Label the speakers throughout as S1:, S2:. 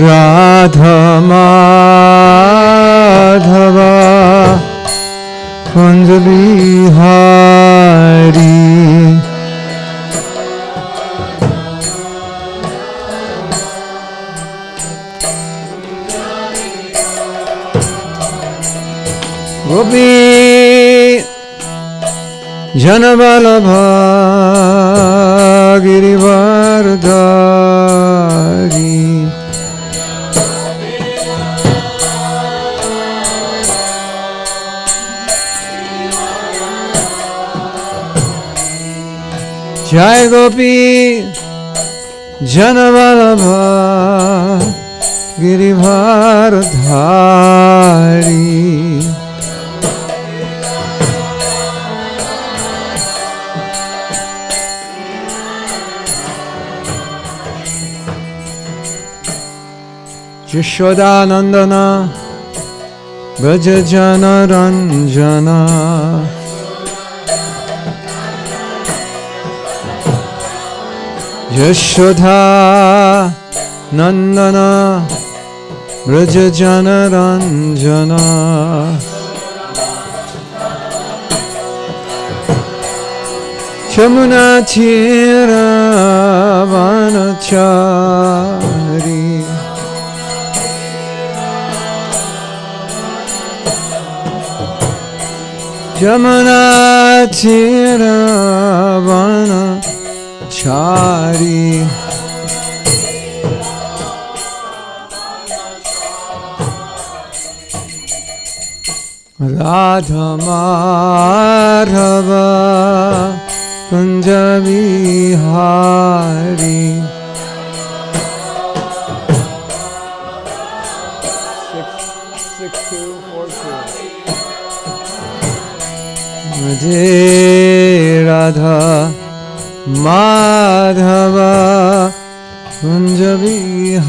S1: Radha Madhava Kunj Bihari Gopi Janavalabha Girivardhari Jai Gopi Janavalabha Girivardhari Yashodanandana Braja Jana Ranjana Yashoda Nandana Braja Jana Ranjana Chamuna Tira Vanachari Jamuna Tira Vanachari Radha Madhava Kunja Bihari 66242 Radha Madhava Kunja Bihari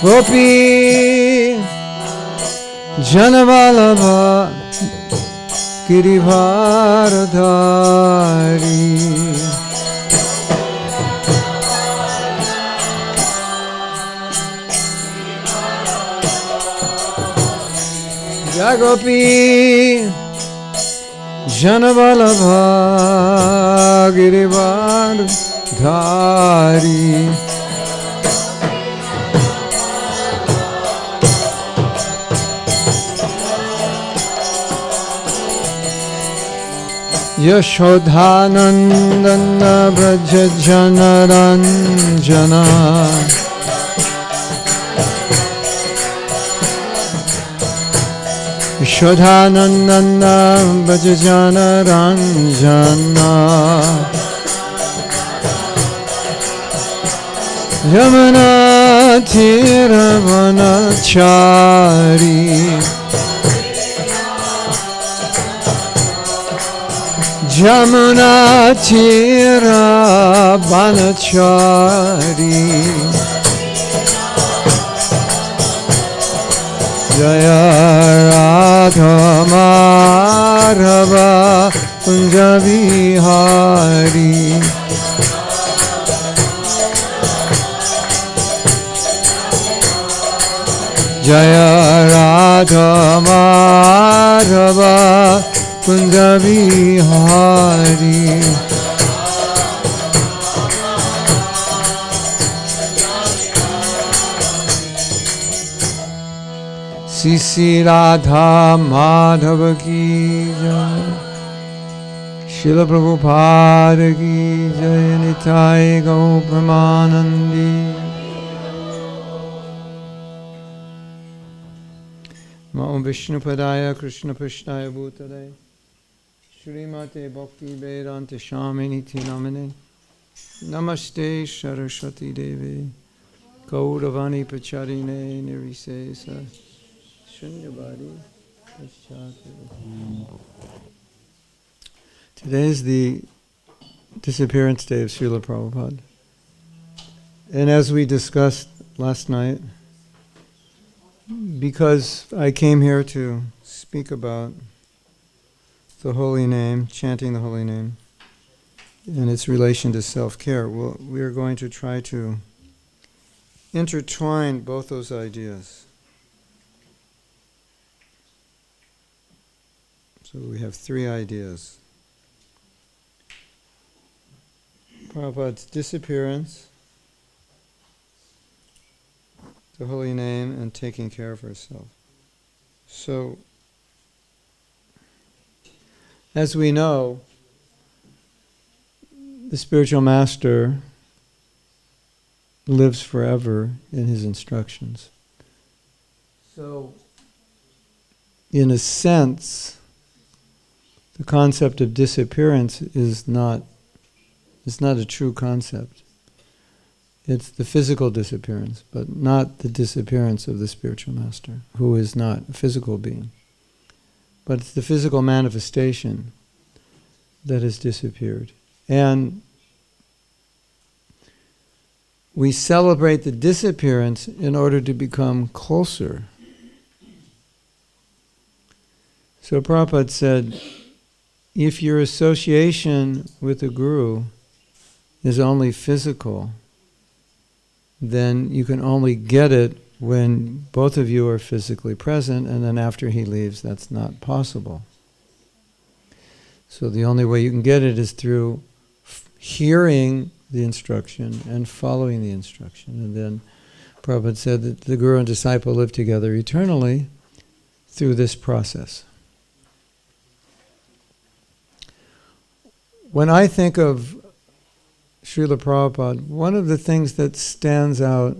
S1: Gopi Janavalabha Girivardhari Jagopi Janavalabha Girivardhari Yashodhanandana Braja Jana Ranjana Yashodhanandana Braja Jana Ranjana Yamuna Tira Vanachari Jamuna Tira Vanachari Jaya Radha Madhava Kunja Bihari Jaya Radha Madhava Kunja Bihari Sisi Radha Madhava ki jai Srila Prabhupada ki jai Nitai Gaur Premanandi Om Vishnu Padaya Krishna Prishnaya Bhutale Srimate Bhakti Vedanta Shamini Namane Namaste Saraswati Devi Gauravani Pacharine Nirisesa Shunyavadi Today is the disappearance day of Srila Prabhupada. And as we discussed last night, because I came here to speak about the holy name, chanting the holy name, and its relation to self-care, we are going to try to intertwine both those ideas. So we have three ideas. Prabhupada's disappearance, the holy name, and taking care of herself. So, as we know, the spiritual master lives forever in his instructions. So, in a sense, the concept of disappearance is not a true concept. It's the physical disappearance, but not the disappearance of the spiritual master, who is not a physical being. But it's the physical manifestation that has disappeared. And we celebrate the disappearance in order to become closer. So Prabhupada said, if your association with the Guru is only physical, then you can only get it when both of you are physically present, and then after he leaves, that's not possible. So the only way you can get it is through hearing the instruction and following the instruction. And then Prabhupada said that the Guru and disciple live together eternally through this process. When I think of Srila Prabhupada, one of the things that stands out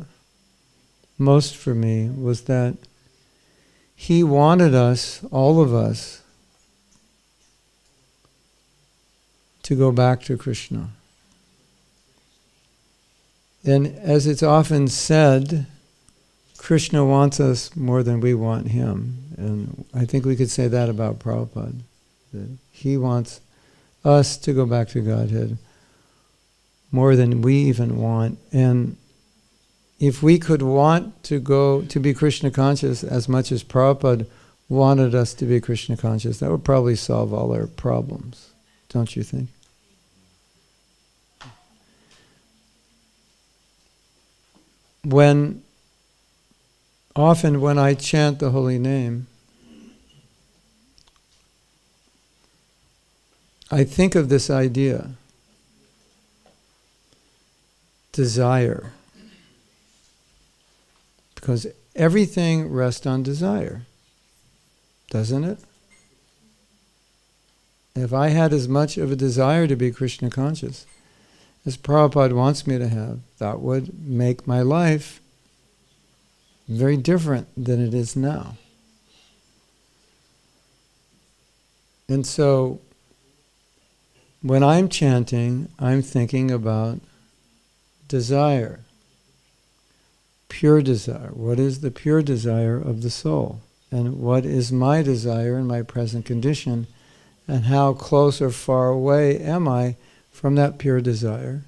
S1: most for me was that he wanted us, all of us, to go back to Krishna. And as it's often said, Krishna wants us more than we want him. And I think we could say that about Prabhupada, that he wants us to go back to Godhead more than we even want. And if we could want to go to be Krishna conscious as much as Prabhupada wanted us to be Krishna conscious, that would probably solve all our problems, don't you think? Often when I chant the holy name, I think of this idea, desire, because everything rests on desire, doesn't it? If I had as much of a desire to be Krishna conscious as Prabhupada wants me to have, that would make my life very different than it is now. And so, when I'm chanting, I'm thinking about desire, pure desire. What is the pure desire of the soul? And what is my desire in my present condition? And how close or far away am I from that pure desire?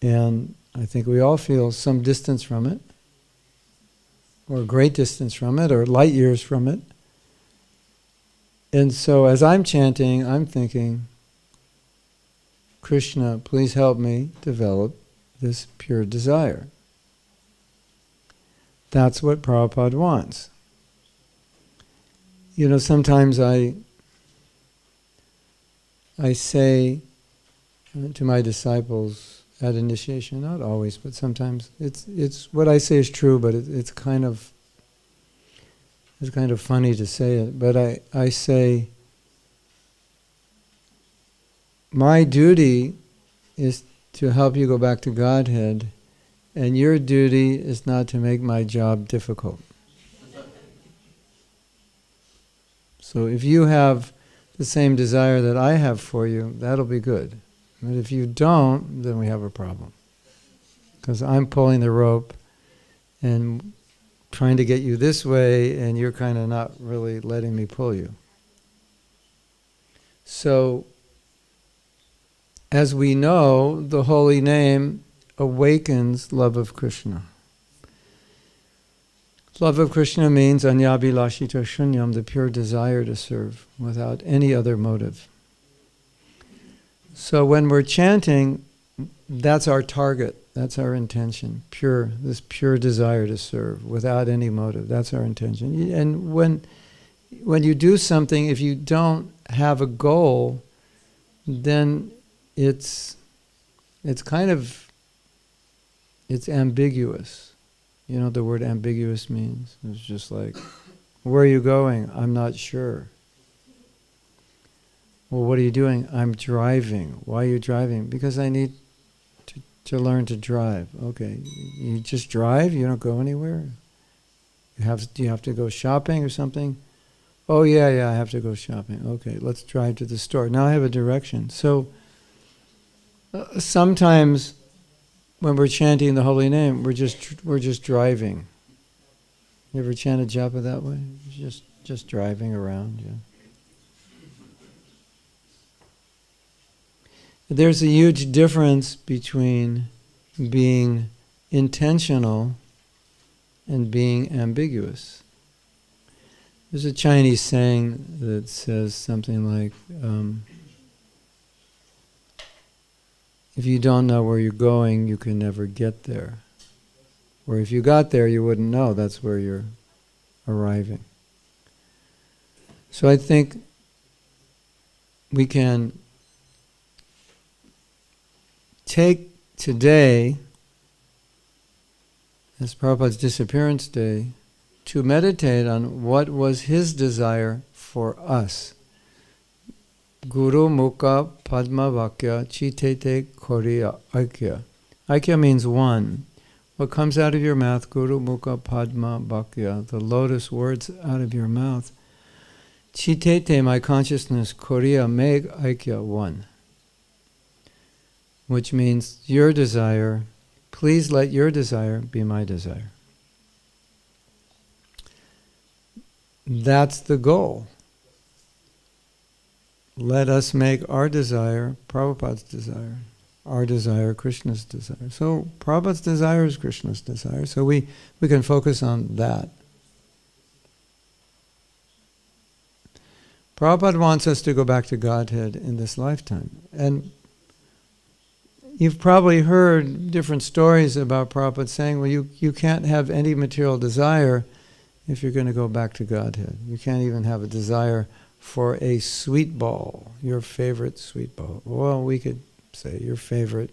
S1: And I think we all feel some distance from it, or great distance from it, or light years from it. And so as I'm chanting, I'm thinking, Krishna, please help me develop this pure desire. That's what Prabhupada wants. You know, sometimes I say to my disciples at initiation, not always, but sometimes, it's what I say is true, but it's kind of funny to say it, but I say, my duty is to help you go back to Godhead, and your duty is not to make my job difficult. So if you have the same desire that I have for you, that'll be good. But if you don't, then we have a problem. Because I'm pulling the rope and trying to get you this way, and you're kind of not really letting me pull you. So as we know, the holy name awakens love of Krishna. Love of Krishna means anyabhilashita shunyam, the pure desire to serve without any other motive. So when we're chanting, that's our target, that's our intention, this pure desire to serve without any motive, that's our intention. And when you do something, if you don't have a goal, then it's ambiguous. You know what the word ambiguous means? It's just like, where are you going? I'm not sure. Well, what are you doing? I'm driving. Why are you driving? Because I need to learn to drive. Okay, you just drive? You don't go anywhere? Do you have to go shopping or something? Oh yeah, I have to go shopping. Okay, let's drive to the store. Now I have a direction. So sometimes when we're chanting the holy name, we're just driving. You ever chanted japa that way? Just driving around, yeah. There's a huge difference between being intentional and being ambiguous. There's a Chinese saying that says something like, if you don't know where you're going, you can never get there. Or if you got there, you wouldn't know that's where you're arriving. So I think we can take today as Prabhupada's disappearance day to meditate on what was his desire for us. Guru Mukha Padma Vakya Chitete Koriya Aikya. Aikya means one. What comes out of your mouth, Guru Mukha Padma Vakya, the lotus words out of your mouth. Chitete, my consciousness, Koriya, make Aikya one. Which means your desire, please let your desire be my desire. That's the goal. Let us make our desire Prabhupada's desire. Our desire Krishna's desire. So Prabhupada's desire is Krishna's desire. So we can focus on that. Prabhupada wants us to go back to Godhead in this lifetime. And you've probably heard different stories about Prabhupada saying, well, you can't have any material desire if you're going to go back to Godhead. You can't even have a desire for a sweet ball, your favorite sweet ball. Well, we could say your favorite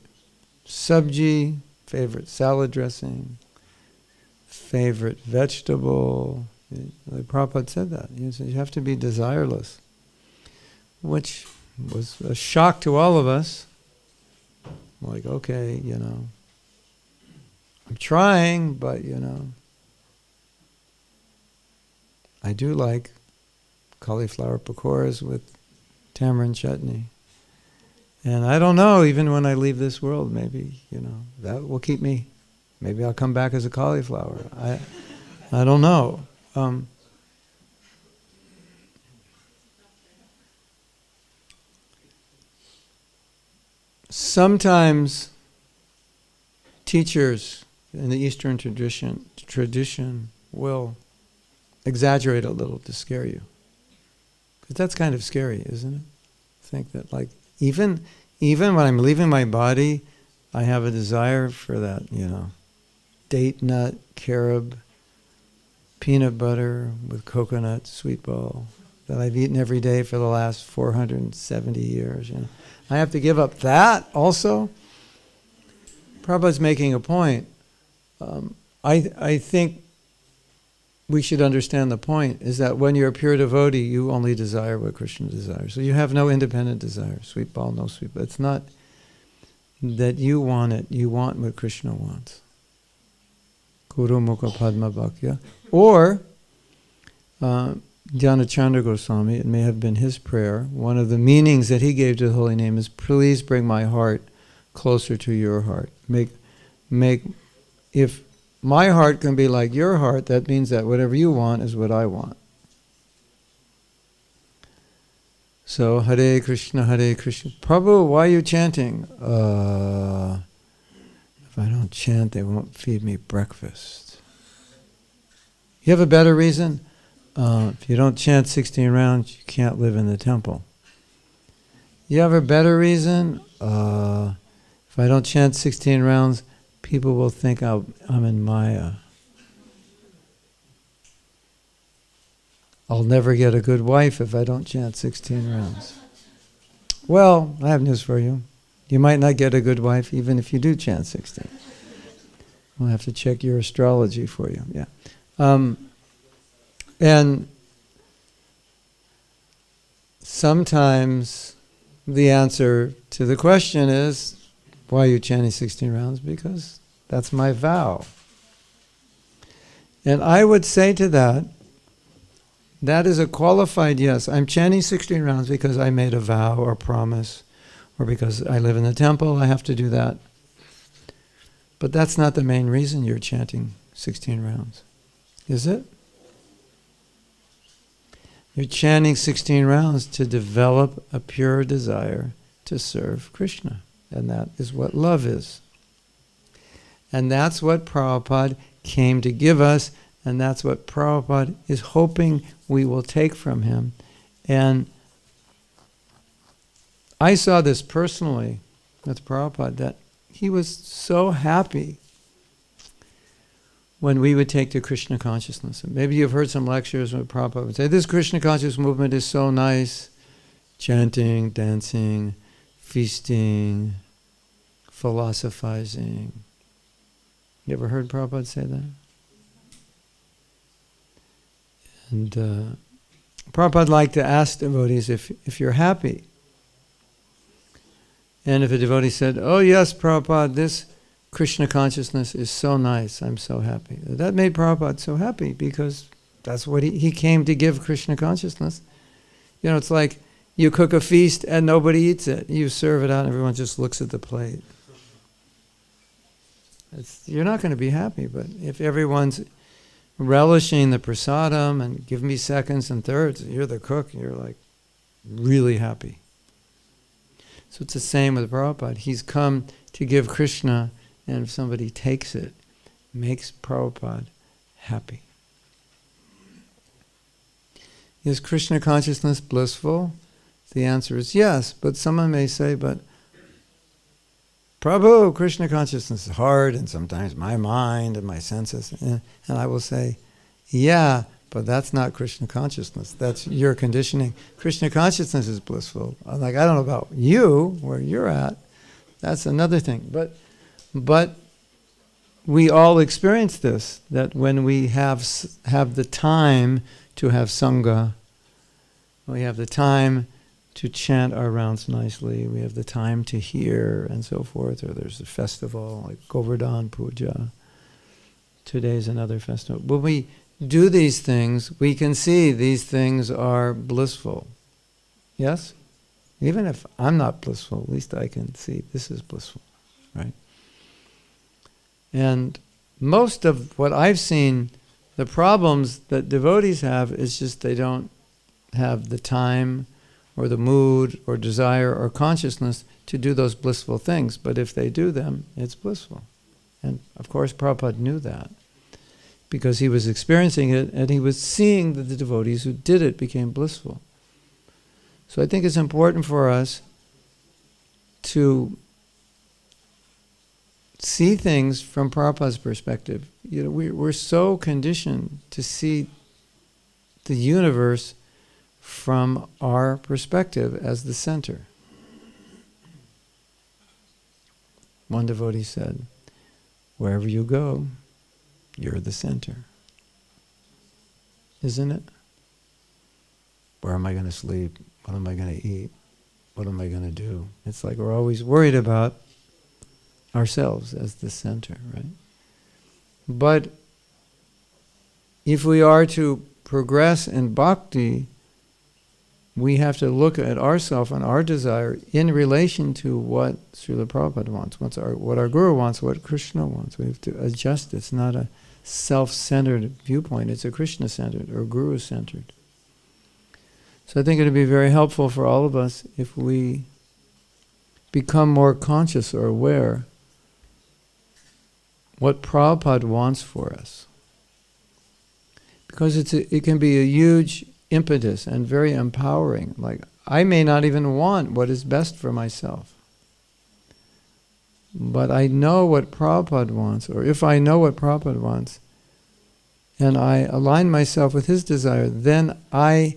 S1: sabji, favorite salad dressing, favorite vegetable. Like Prabhupada said that. He said you have to be desireless, which was a shock to all of us. Like, okay, I'm trying, but I do like cauliflower pakoras with tamarind chutney. And I don't know, even when I leave this world, maybe, that will keep me. Maybe I'll come back as a cauliflower. I don't know. Sometimes teachers in the Eastern tradition will exaggerate a little to scare you. Because that's kind of scary, isn't it? Think that even when I'm leaving my body, I have a desire for that, date nut, carob, peanut butter with coconut sweet ball that I've eaten every day for the last 470 years. I have to give up that also? Prabhupada's making a point. I think we should understand the point is that when you're a pure devotee, you only desire what Krishna desires. So you have no independent desire. Sweet ball, no sweet ball. It's not that you want it. You want what Krishna wants. Guru Mukha Padma Vakya. Or Dhyanachandra Goswami, it may have been his prayer, one of the meanings that he gave to the holy name is, please bring my heart closer to your heart. If my heart can be like your heart, that means that whatever you want is what I want. So, Hare Krishna, Hare Krishna. Prabhu, why are you chanting? If I don't chant, they won't feed me breakfast. You have a better reason? If you don't chant 16 rounds, you can't live in the temple. You have a better reason? If I don't chant 16 rounds, people will think I'm in Maya. I'll never get a good wife if I don't chant 16 rounds. Well, I have news for you. You might not get a good wife even if you do chant 16. We'll have to check your astrology for you. Yeah. And sometimes the answer to the question is, why are you chanting 16 rounds? Because that's my vow. And I would say to that, that is a qualified yes. I'm chanting 16 rounds because I made a vow or promise, or because I live in the temple, I have to do that. But that's not the main reason you're chanting 16 rounds, is it? You're chanting 16 rounds to develop a pure desire to serve Krishna. And that is what love is. And that's what Prabhupada came to give us, and that's what Prabhupada is hoping we will take from him. And I saw this personally with Prabhupada, that he was so happy when we would take to Krishna consciousness. And maybe you've heard some lectures where Prabhupada would say, this Krishna conscious movement is so nice. Chanting, dancing, feasting, philosophizing. You ever heard Prabhupada say that? And Prabhupada liked to ask devotees if you're happy. And if a devotee said, oh yes, Prabhupada, this Krishna consciousness is so nice, I'm so happy. That made Prabhupada so happy, because that's what he came to give, Krishna consciousness. You know, it's like you cook a feast and nobody eats it. You serve it out and everyone just looks at the plate. You're not going to be happy, but if everyone's relishing the prasadam and give me seconds and thirds, you're the cook, you're like really happy. So it's the same with Prabhupada. He's come to give Krishna, and if somebody takes it, makes Prabhupada happy. Is Krishna consciousness blissful? The answer is yes, but someone may say, but Prabhu, Krishna consciousness is hard, and sometimes my mind and my senses. And I will say, yeah, but that's not Krishna consciousness. That's your conditioning. Krishna consciousness is blissful. I'm like, I don't know about you, where you're at. That's another thing. But we all experience this, that when we have the time to have sangha, we have the time to chant our rounds nicely, we have the time to hear and so forth, or there's a festival like Govardhan Puja. Today's another festival. When we do these things, we can see these things are blissful. Yes? Even if I'm not blissful, at least I can see this is blissful, right? And most of what I've seen, the problems that devotees have is just they don't have the time or the mood or desire or consciousness to do those blissful things. But if they do them, it's blissful. And of course Prabhupada knew that, because he was experiencing it and he was seeing that the devotees who did it became blissful. So I think it's important for us to see things from Prabhupada's perspective. You know, we're so conditioned to see the universe from our perspective as the center. One devotee said, wherever you go, you're the center. Isn't it? Where am I going to sleep? What am I going to eat? What am I going to do? It's like we're always worried about ourselves as the center, right? But if we are to progress in bhakti, we have to look at ourselves and our desire in relation to what Srila Prabhupada wants, what our Guru wants, what Krishna wants. We have to adjust. It's not a self-centered viewpoint. It's a Krishna-centered or Guru-centered. So I think it would be very helpful for all of us if we become more conscious or aware what Prabhupada wants for us. Because it can be a huge impetus and very empowering. Like, I may not even want what is best for myself. But I know what Prabhupada wants, or if I know what Prabhupada wants, and I align myself with his desire, then I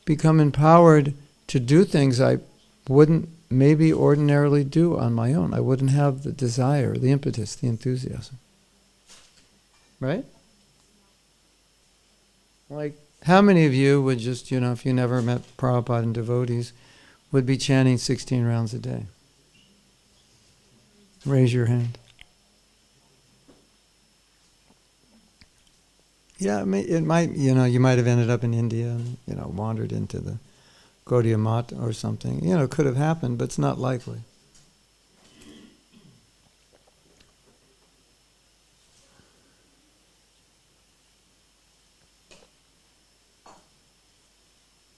S1: become empowered to do things I wouldn't maybe ordinarily do on my own. I wouldn't have the desire, the impetus, the enthusiasm. Right? Like, how many of you would just, if you never met Prabhupada and devotees, would be chanting 16 rounds a day? Raise your hand. Yeah, it might, you might have ended up in India and, wandered into the Gaudiya Math or something. It could have happened, but it's not likely.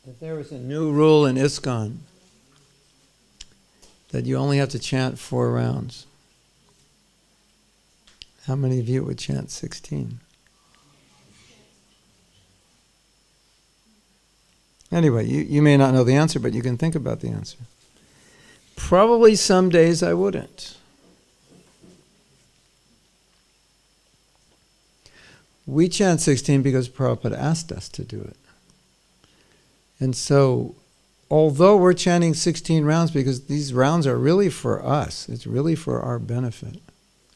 S1: If there was a new rule in ISKCON that you only have to chant 4 rounds, how many of you would chant 16? Anyway, you may not know the answer, but you can think about the answer. Probably some days I wouldn't. We chant 16 because Prabhupada asked us to do it. And so, although we're chanting 16 rounds, because these rounds are really for us, it's really for our benefit.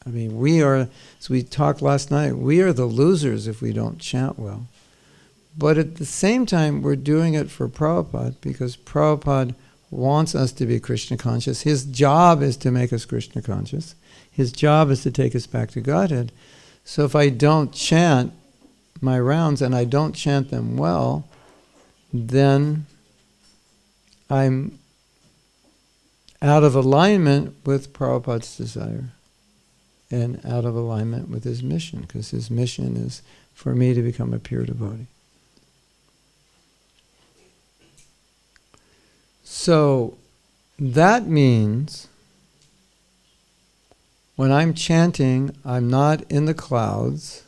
S1: I mean, we are, as we talked last night, we are the losers if we don't chant well. But at the same time, we're doing it for Prabhupada, because Prabhupada wants us to be Krishna conscious. His job is to make us Krishna conscious. His job is to take us back to Godhead. So if I don't chant my rounds, and I don't chant them well, then I'm out of alignment with Prabhupada's desire and out of alignment with his mission, because his mission is for me to become a pure devotee. So that means when I'm chanting, I'm not in the clouds.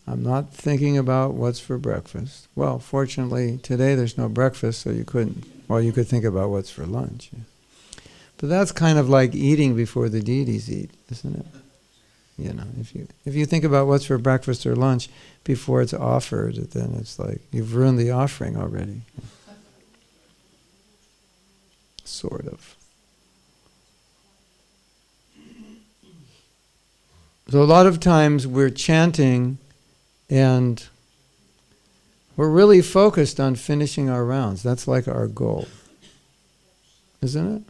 S1: I'm not thinking about what's for breakfast. Well, fortunately, today there's no breakfast, so you could think about what's for lunch. But that's kind of like eating before the deities eat, isn't it? If you think about what's for breakfast or lunch before it's offered, then it's like you've ruined the offering already. Sort of. So a lot of times we're chanting and we're really focused on finishing our rounds. That's like our goal. Isn't it?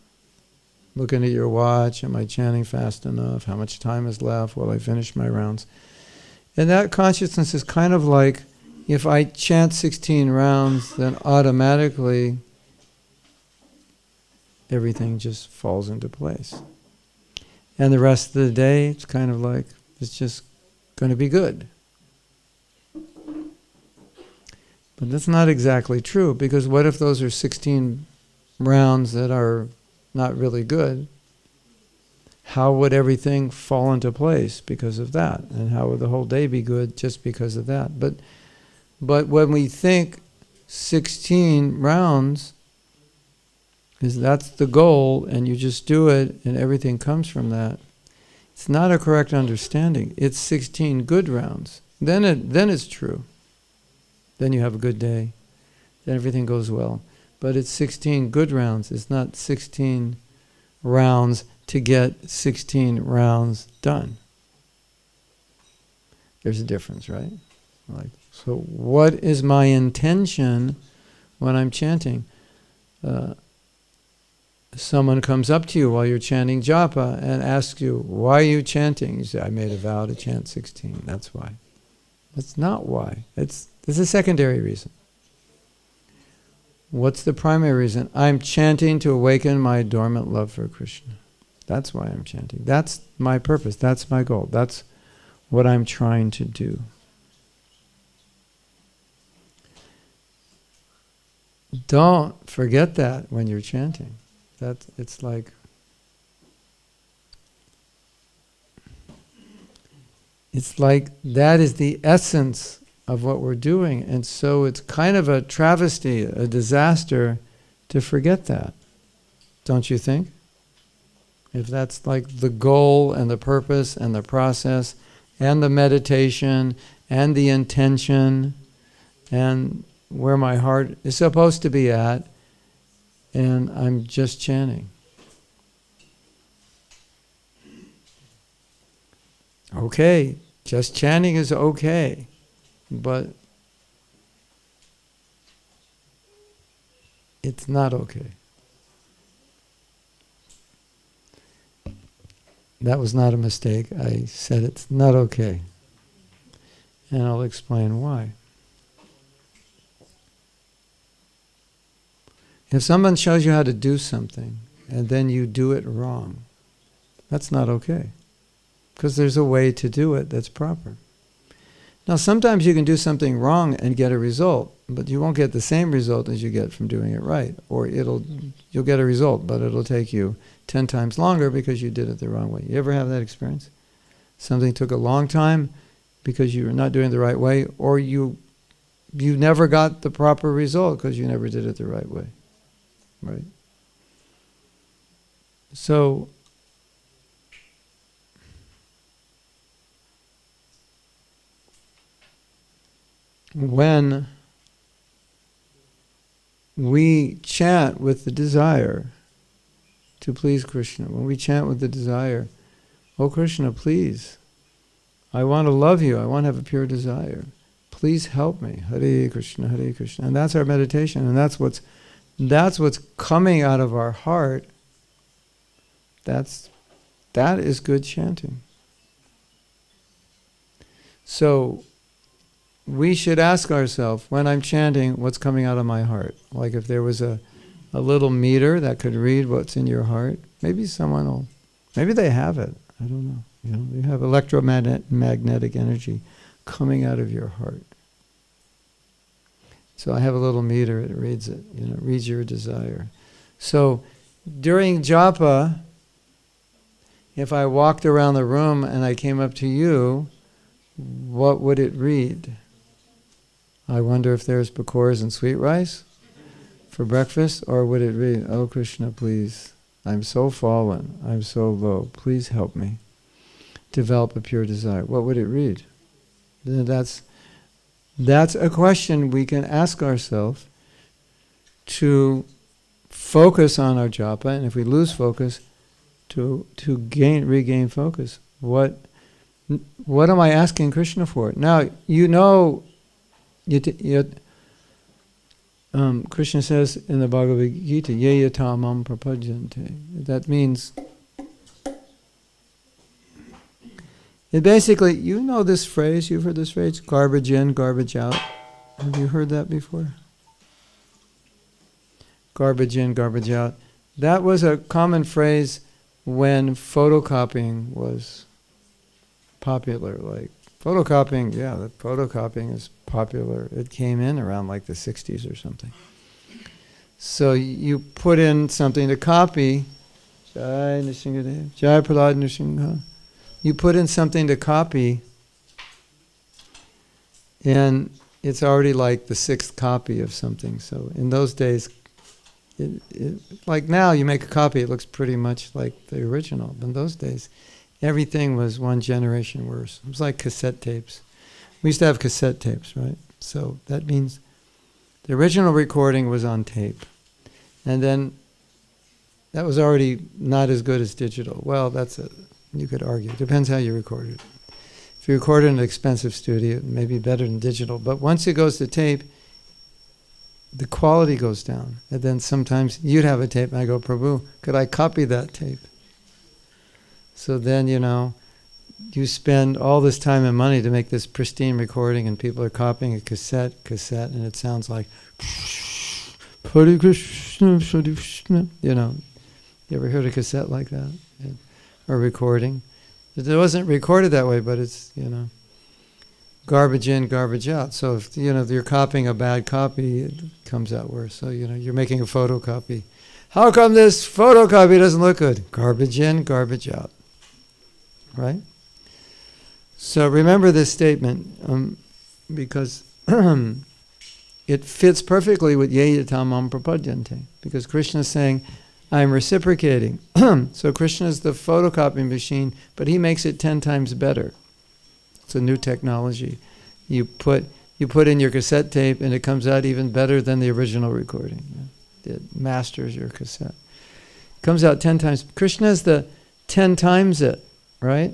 S1: Looking at your watch, am I chanting fast enough? How much time is left? Will I finish my rounds? And that consciousness is kind of like, if I chant 16 rounds, then automatically everything just falls into place. And the rest of the day, it's kind of like, it's just going to be good. But that's not exactly true, because what if those are 16 rounds that are not really good? How would everything fall into place because of that? And how would the whole day be good just because of that? But when we think 16 rounds, that's the goal, and you just do it, and everything comes from that, it's not a correct understanding. It's 16 good rounds. Then it's true. Then you have a good day. Then everything goes well. But it's 16 good rounds. It's not 16 rounds to get 16 rounds done. There's a difference, right? So what is my intention when I'm chanting? Someone comes up to you while you're chanting japa and asks you, why are you chanting? You say, I made a vow to chant 16. That's why. That's not why. It's a secondary reason. What's the primary reason? I'm chanting to awaken my dormant love for Krishna. That's why I'm chanting. That's my purpose. That's my goal. That's what I'm trying to do. don't forget that when you're chanting. It's like that is the essence of what we're doing, and so it's kind of a travesty, a disaster to forget that. Don't you think? If that's like the goal and the purpose and the process and the meditation and the intention and where my heart is supposed to be at, and I'm just chanting. Okay, just chanting is okay, but it's not okay. That was not a mistake. I said it's not okay. And I'll explain why. If someone shows you how to do something and then you do it wrong, that's not okay. Because there's a way to do it that's proper. Now sometimes you can do something wrong and get a result, but you won't get the same result as you get from doing it right. Or you'll get a result, but it'll take you 10 times longer because you did it the wrong way. You ever have that experience? Something took a long time because you were not doing it the right way, or you never got the proper result because you never did it the right way. Right? So, when we chant with the desire to please Krishna, when we chant with the desire, oh Krishna, please, I want to love you, I want to have a pure desire. Please help me. Hare Krishna, Hare Krishna. And that's our meditation, and that's what's coming out of our heart. That is good chanting. So we should ask ourselves, when I'm chanting, what's coming out of my heart? Like if there was a little meter that could read what's in your heart, maybe they have it. I don't know. You have electromagnetic energy coming out of your heart. So I have a little meter, it reads it. It reads your desire. So during japa, if I walked around the room and I came up to you, what would it read? I wonder if there's pakoras and sweet rice for breakfast, or would it read, oh Krishna, please, I'm so fallen, I'm so low, please help me develop a pure desire. What would it read? That's a question we can ask ourselves to focus on our japa, and if we lose focus, to regain focus. What am I asking Krishna for? Now, Krishna says in the Bhagavad Gita, ye yata mam prapajante. That means, it basically, you know this phrase, you've heard this phrase, garbage in, garbage out. Have you heard that before? Garbage in, garbage out. That was a common phrase when photocopying was popular. Like photocopying, the photocopying is popular. It came in around like the 60s or something. So you put in something to copy. Jai Nrsimhadev, Jai Prahlad Nrsimha. You put in something to copy, and it's already like the 6th copy of something. So in those days, like now, you make a copy, it looks pretty much like the original. But in those days, everything was one generation worse. It was like cassette tapes. We used to have cassette tapes, right? So that means the original recording was on tape. And then that was already not as good as digital. Well, you could argue. It depends how you record it. If you record it in an expensive studio, it may be better than digital. But once it goes to tape, the quality goes down. And then sometimes you'd have a tape, and I go, Prabhu, could I copy that tape? So then, you spend all this time and money to make this pristine recording, and people are copying a cassette, and it sounds like, Hare Krishna, Hare Krishna. You ever heard a cassette like that? Or recording? It wasn't recorded that way, but it's, garbage in, garbage out. So if you're copying a bad copy, it comes out worse. So you're making a photocopy. How come this photocopy doesn't look good? Garbage in, garbage out. Right? So remember this statement because it fits perfectly with yeyatamam prapadyante. Because Krishna is saying, I'm reciprocating. So Krishna is the photocopying machine, but he makes it 10 times better. It's a new technology. You put in your cassette tape and it comes out even better than the original recording. It masters your cassette. It comes out 10 times. Krishna is the 10 times it, right?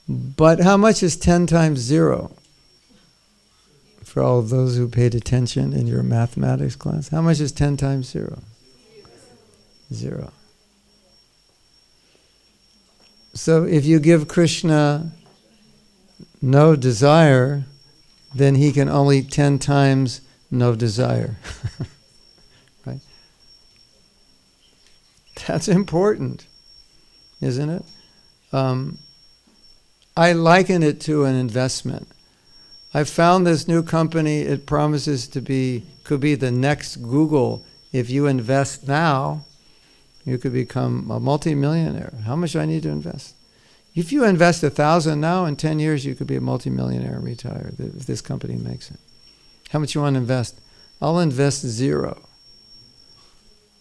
S1: But how much is 10 times 0? For all of those who paid attention in your mathematics class, how much is 10 times 0? 0. So if you give Krishna no desire, then he can only 10 times no desire. Right? That's important, isn't it? I liken it to an investment. I found this new company, it promises could be the next Google. If you invest now, you could become a multimillionaire. How much do I need to invest? If you invest 1,000 now, in 10 years you could be a multimillionaire and retire, if this company makes it. How much you want to invest? I'll invest 0.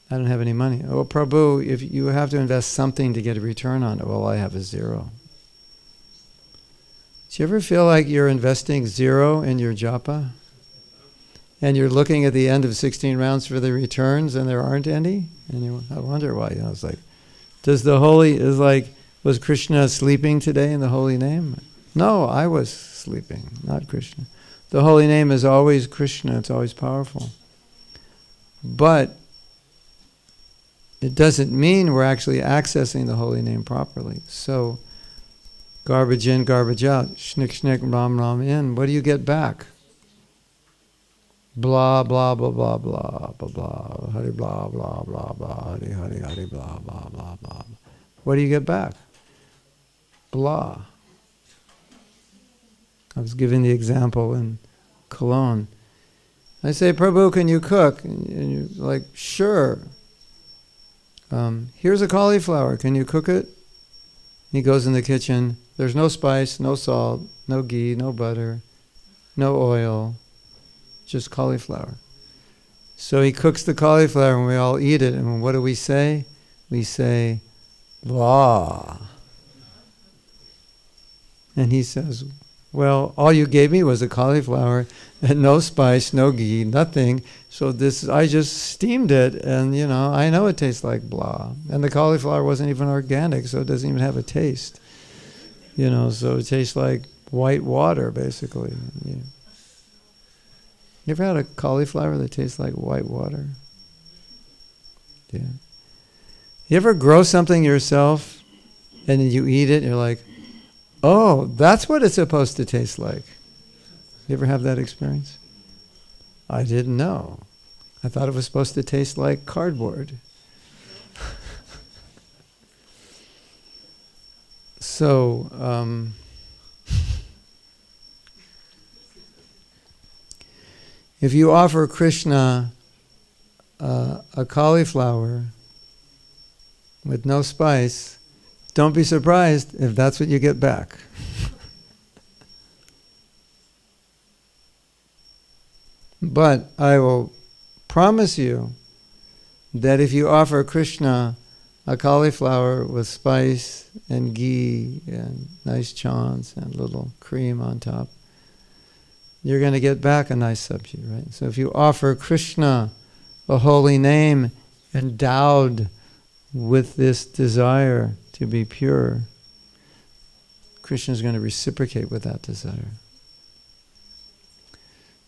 S1: I don't have any money. Oh, Prabhu, if you have to invest something to get a return on it, well, I have a 0. Do you ever feel like you're investing 0 in your japa? And you're looking at the end of 16 rounds for the returns and there aren't any? And I wonder why. It's like, was Krishna sleeping today in the holy name? No, I was sleeping, not Krishna. The holy name is always Krishna, it's always powerful. But it doesn't mean we're actually accessing the holy name properly. So, garbage in, garbage out, shnik, shnik, ram, ram in, what do you get back? Blah, blah, blah, blah, blah, blah, blah, hari, blah, blah, blah, blah, hari, hari, hari, blah, blah, blah, blah. What do you get back? Blah. I was giving the example in Cologne. I say, Prabhu, can you cook? And you're like, sure. Here's a cauliflower, can you cook it? He goes in the kitchen. There's no spice, no salt, no ghee, no butter, no oil, just cauliflower. So he cooks the cauliflower and we all eat it. And what do we say? We say, blah. And he says, well, all you gave me was a cauliflower and no spice, no ghee, nothing. So I just steamed it and, I know it tastes like blah. And the cauliflower wasn't even organic, so it doesn't even have a taste. So it tastes like white water, basically. You ever had a cauliflower that tastes like white water? Yeah. You ever grow something yourself and then you eat it and you're like, oh, that's what it's supposed to taste like. You ever have that experience? I didn't know. I thought it was supposed to taste like cardboard. So, if you offer Krishna a cauliflower with no spice, don't be surprised if that's what you get back. But I will promise you that if you offer Krishna a cauliflower with spice and ghee and nice chants and a little cream on top, you're going to get back a nice sabji, right? So if you offer Krishna a holy name endowed with this desire to be pure, Krishna is going to reciprocate with that desire.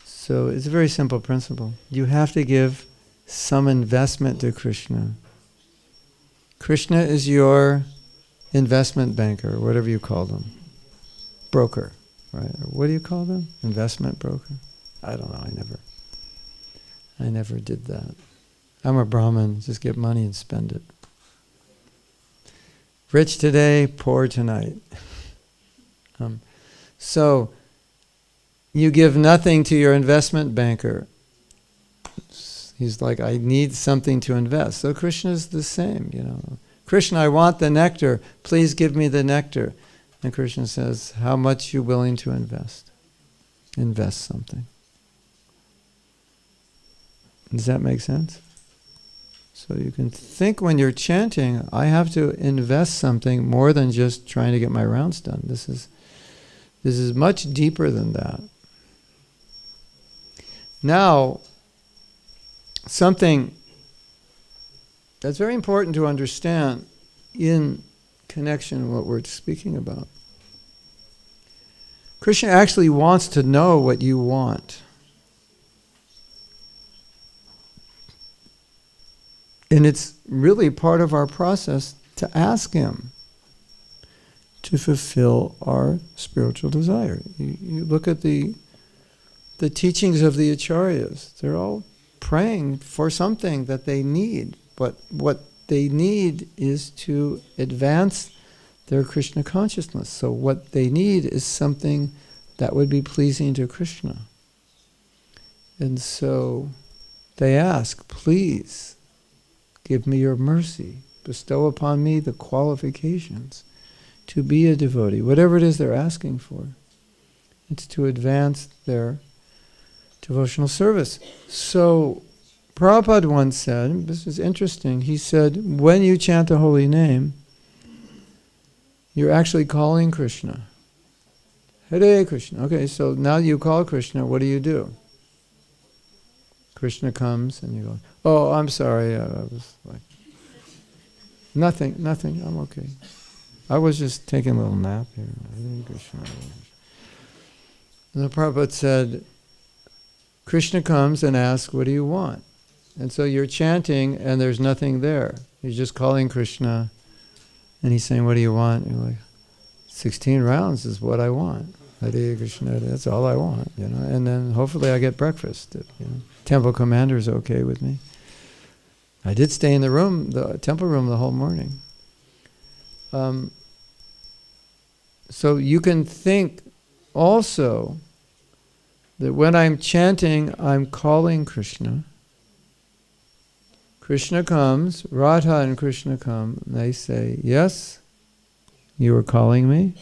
S1: So it's a very simple principle. You have to give some investment to Krishna. Krishna is your investment banker, or whatever you call them. Broker, right? Or what do you call them? Investment broker? I don't know, I never did that. I'm a Brahmin, just get money and spend it. Rich today, poor tonight. So you give nothing to your investment banker. He's like, I need something to invest. So Krishna is the same, Krishna, I want the nectar. Please give me the nectar. And Krishna says, how much are you willing to invest? Invest something. Does that make sense? So you can think when you're chanting, I have to invest something more than just trying to get my rounds done. This is much deeper than that. Now, something that's very important to understand in connection with what we're speaking about. Krishna actually wants to know what you want. And it's really part of our process to ask him to fulfill our spiritual desire. You look at the teachings of the acharyas. They're all praying for something that they need. But what they need is to advance their Krishna consciousness. So what they need is something that would be pleasing to Krishna. And so they ask, please, give me your mercy. Bestow upon me the qualifications to be a devotee. Whatever it is they're asking for. It's to advance their devotional service. So Prabhupada once said, this is interesting, he said, when you chant the holy name, you're actually calling Krishna. Hare Krishna. Okay, so now you call Krishna, what do? Krishna comes and you go, oh, I'm sorry, I was like, nothing, I'm okay. I was just taking a little nap here. Hare Krishna. And the Prabhupada said, Krishna comes and asks, what do you want? And so you're chanting and there's nothing there. You're just calling Krishna and he's saying, what do you want? And you're like, 16 rounds is what I want. Hare Krishna, that's all I want, And then hopefully I get breakfast. Temple commander's okay with me. I did stay in the temple room the whole morning. So you can think also that when I'm chanting, I'm calling Krishna. Krishna comes, Radha and Krishna come, and they say, yes, you are calling me.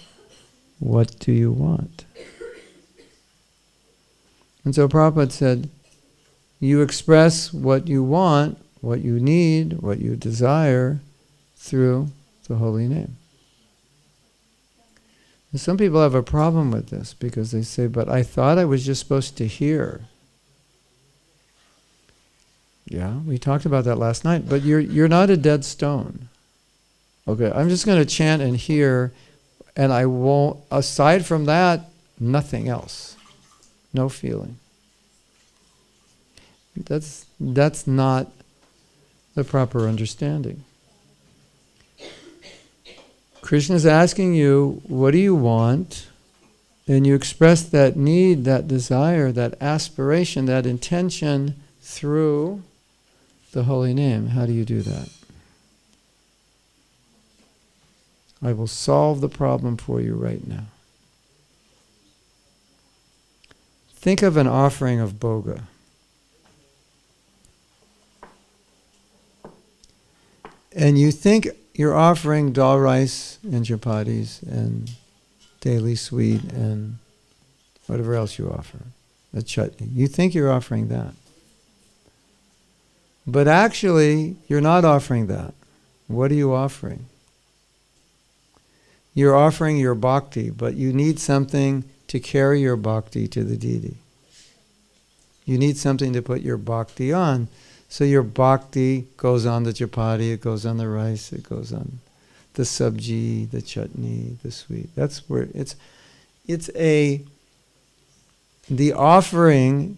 S1: What do you want? And so Prabhupada said, you express what you want, what you need, what you desire through the holy name. And some people have a problem with this because they say, but I thought I was just supposed to hear. Yeah, we talked about that last night, but you're not a dead stone. Okay, I'm just going to chant and hear, and I won't, aside from that, nothing else. No feeling. That's not the proper understanding. Krishna is asking you, what do you want? And you express that need, that desire, that aspiration, that intention through the holy name. How do you do that? I will solve the problem for you right now. Think of an offering of bhoga. And you think you're offering dal rice and chapatis and daily sweet and whatever else you offer, a chutney. You think you're offering that. But actually, you're not offering that. What are you offering? You're offering your bhakti, but you need something to carry your bhakti to the deity. You need something to put your bhakti on. So your bhakti goes on the chapati, it goes on the rice, it goes on the sabji, the chutney, the sweet. That's where the offering,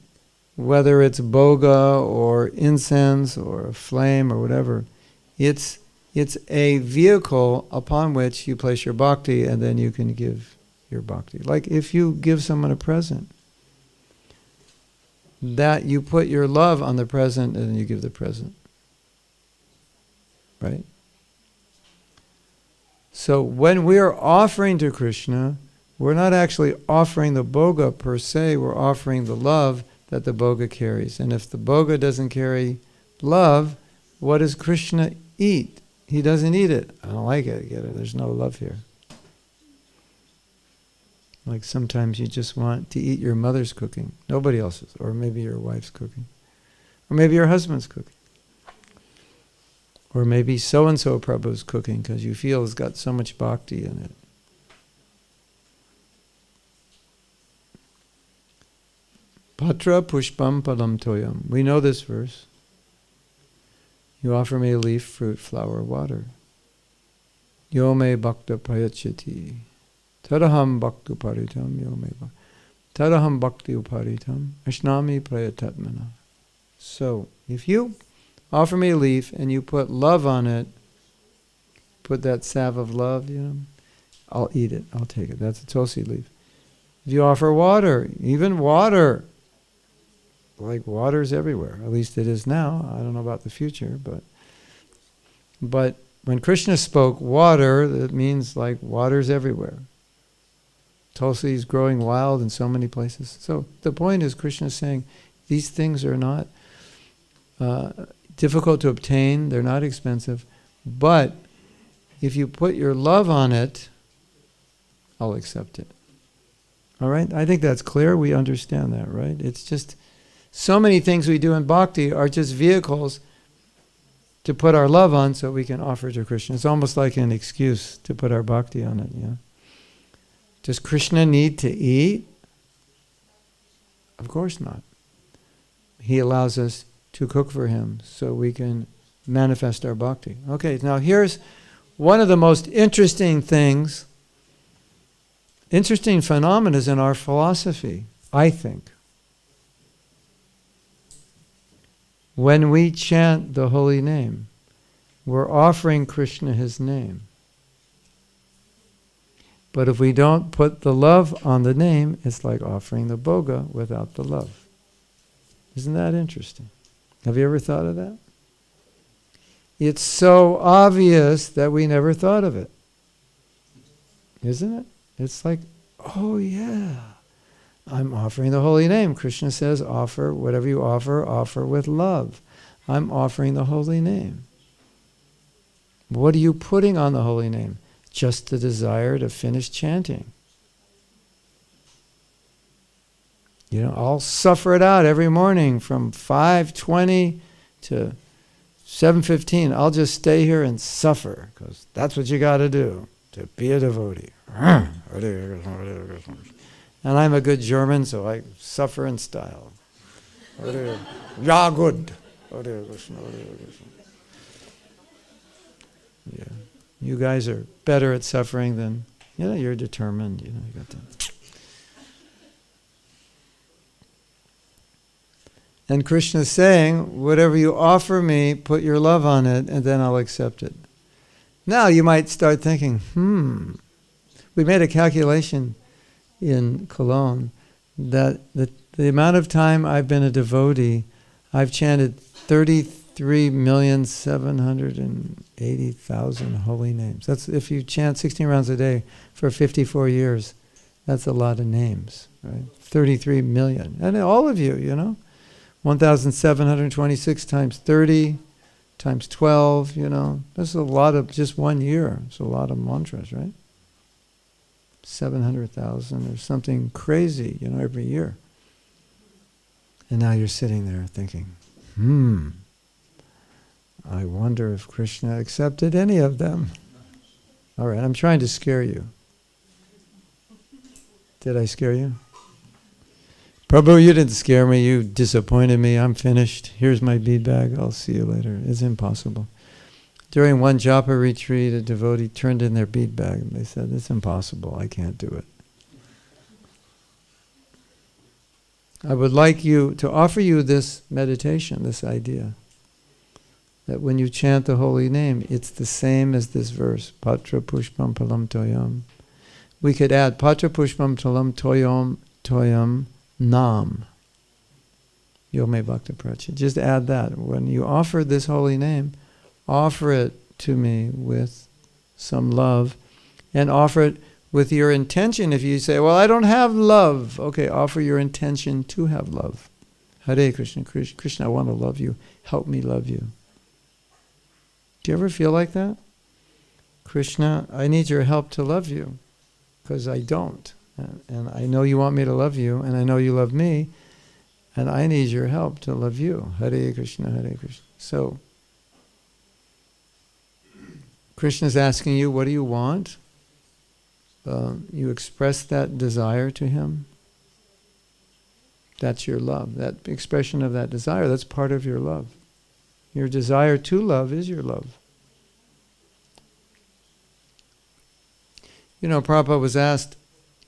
S1: whether it's bhoga or incense or a flame or whatever, it's a vehicle upon which you place your bhakti and then you can give your bhakti. Like if you give someone a present, that you put your love on the present and then you give the present. Right? So when we are offering to Krishna, we're not actually offering the bhoga per se, we're offering the love that the bhoga carries. And if the bhoga doesn't carry love, what does Krishna eat? He doesn't eat it. I don't like it. Get it? There's no love here. Like sometimes you just want to eat your mother's cooking, nobody else's, or maybe your wife's cooking, or maybe your husband's cooking, or maybe so-and-so Prabhu's cooking because you feel it's got so much bhakti in it. Patra pushpam palam toyam. We know this verse. You offer me a leaf, fruit, flower, water. Yo me bhakta prayachati. Tadaham bhakti uparitam. Yo me bhakti. Tadaham bhakti uparitam. Ashnami prayatatmana. So, if you offer me a leaf and you put love on it, put that salve of love, I'll eat it. I'll take it. That's a tulsi leaf. If you offer water, even water, like water's everywhere. At least it is now. I don't know about the future, but when Krishna spoke water, that means like water's everywhere. Tulsi is growing wild in so many places. So the point is, Krishna is saying these things are not difficult to obtain. They're not expensive, but if you put your love on it, I'll accept it. All right? I think that's clear. We understand that, right? It's just so many things we do in bhakti are just vehicles to put our love on so we can offer to Krishna. It's almost like an excuse to put our bhakti on it. Yeah. Does Krishna need to eat? Of course not. He allows us to cook for him so we can manifest our bhakti. Okay, now here's one of the most interesting things, interesting phenomena in our philosophy, I think. When we chant the holy name, we're offering Krishna his name. But if we don't put the love on the name, it's like offering the bhoga without the love. Isn't that interesting? Have you ever thought of that? It's so obvious that we never thought of it. Isn't it? It's like, oh yeah, I'm offering the holy name. Krishna says, offer whatever you offer with love. I'm offering the holy name. What are you putting on the holy name? Just the desire to finish chanting. I'll suffer it out every morning from 5:20 to 7:15. I'll just stay here and suffer, because that's what you got to do to be a devotee. And I'm a good German, so I suffer in style. Ja, good. Yeah. You guys are better at suffering than, you're determined. You got that. And Krishna's saying, whatever you offer me, put your love on it, and then I'll accept it. Now you might start thinking, we made a calculation in Cologne that the amount of time I've been a devotee, I've chanted 33,780,000 holy names. That's if you chant 16 rounds a day for 54 years, that's a lot of names, right? 33 million. And all of you, 1,726 times 30 times 12, that's a lot of just 1 year. It's a lot of mantras, right? 700,000 or something crazy, every year. And now you're sitting there thinking, I wonder if Krishna accepted any of them. All right, I'm trying to scare you. Did I scare you? Prabhu, you didn't scare me. You disappointed me. I'm finished. Here's my bead bag. I'll see you later. It's impossible. During one japa retreat, a devotee turned in their bead bag and they said, it's impossible. I can't do it. I would like to offer you this meditation, this idea, that when you chant the holy name, it's the same as this verse, Patra Pushpam Palam Toyam. We could add Patra Pushpam Palam Toyam Nam. Yome Bhakta Prachi. Just add that. When you offer this holy name, offer it to me with some love, and offer it with your intention. If you say, well, I don't have love, okay, offer your intention to have love. Hare Krishna, Krishna, I want to love you. Help me love you. Do you ever feel like that? Krishna, I need your help to love you, because I don't. And I know you want me to love you, and I know you love me, and I need your help to love you. Hare Krishna, Hare Krishna. So, Krishna's asking you, what do you want? You express that desire to him. That's your love. That expression of that desire, that's part of your love. Your desire to love is your love. You know, Prabhupada was asked,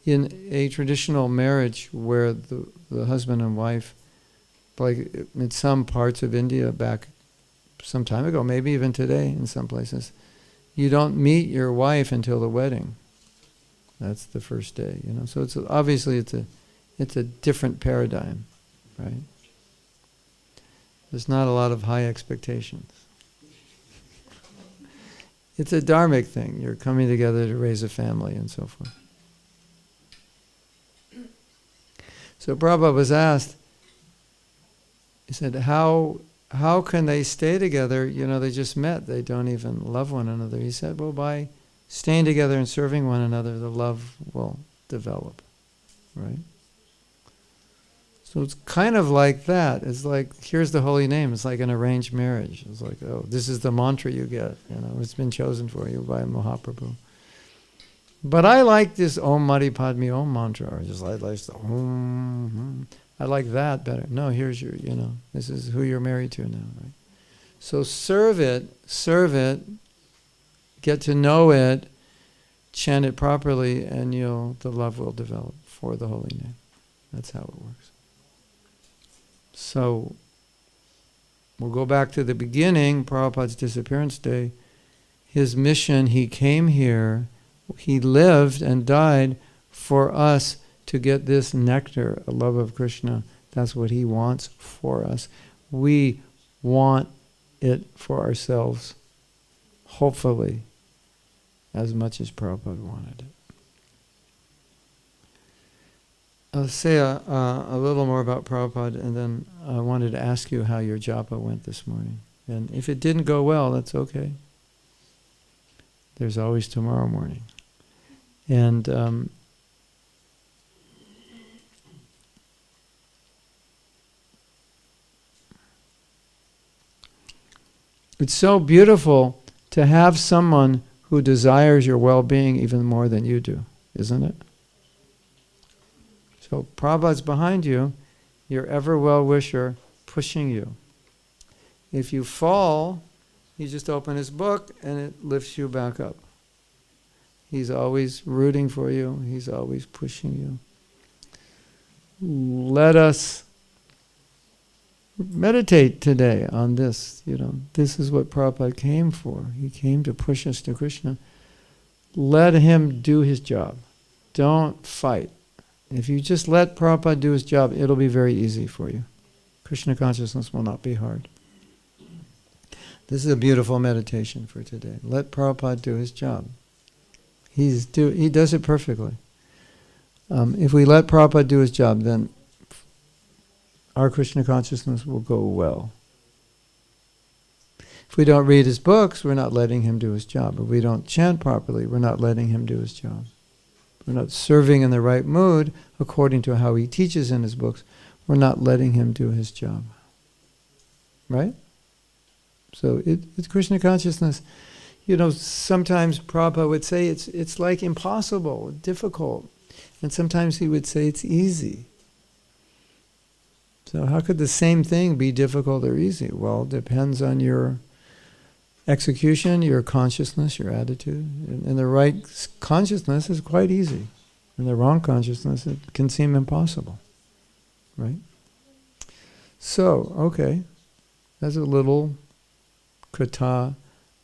S1: in a traditional marriage where the husband and wife, like in some parts of India back some time ago, maybe even today in some places, you don't meet your wife until the wedding. That's the first day, you know. So it's obviously it's a different paradigm, right? There's not a lot of high expectations. It's a dharmic thing. You're coming together to raise a family and so forth. So Prabhupada was asked, he said, how can they stay together? You know, they just met. They don't even love one another. He said, well, by staying together and serving one another, the love will develop, right? So it's kind of like that. It's like, here's the holy name. It's like an arranged marriage. It's like, oh, this is the mantra you get. You know, it's been chosen for you by Mahaprabhu. But I like this Om Mani Padme Om mantra. Or just like the Om. I like that better. No, here's your, you know, this is who you're married to now, right? So serve it, get to know it, chant it properly, and the love will develop for the holy name. That's how it works. So, we'll go back to the beginning, Prabhupada's disappearance day. His mission, he came here, he lived and died for us to get this nectar, a love of Krishna. That's what he wants for us. We want it for ourselves, hopefully, as much as Prabhupada wanted it. I'll say a little more about Prabhupada, and then I wanted to ask you how your japa went this morning. And if it didn't go well, that's okay. There's always tomorrow morning. And it's so beautiful to have someone who desires your well-being even more than you do, isn't it? So Prabhupada's behind you, your ever well-wisher pushing you. If you fall, you just open his book and it lifts you back up. He's always rooting for you. He's always pushing you. Let us meditate today on this. You know, this is what Prabhupada came for. He came to push us to Krishna. Let him do his job. Don't fight. If you just let Prabhupada do his job, it'll be very easy for you. Krishna consciousness will not be hard. This is a beautiful meditation for today. Let Prabhupada do his job. He does it perfectly. If we let Prabhupada do his job, then our Krishna consciousness will go well. If we don't read his books, we're not letting him do his job. If we don't chant properly, we're not letting him do his job. We're not serving in the right mood according to how he teaches in his books. We're not letting him do his job. Right? So it's Krishna consciousness. You know, sometimes Prabhupada would say it's like impossible, difficult. And sometimes he would say it's easy. So how could the same thing be difficult or easy? Well, it depends on your execution, your consciousness, your attitude. And the right consciousness is quite easy. And the wrong consciousness, it can seem impossible. Right? So, okay. That's a little kata.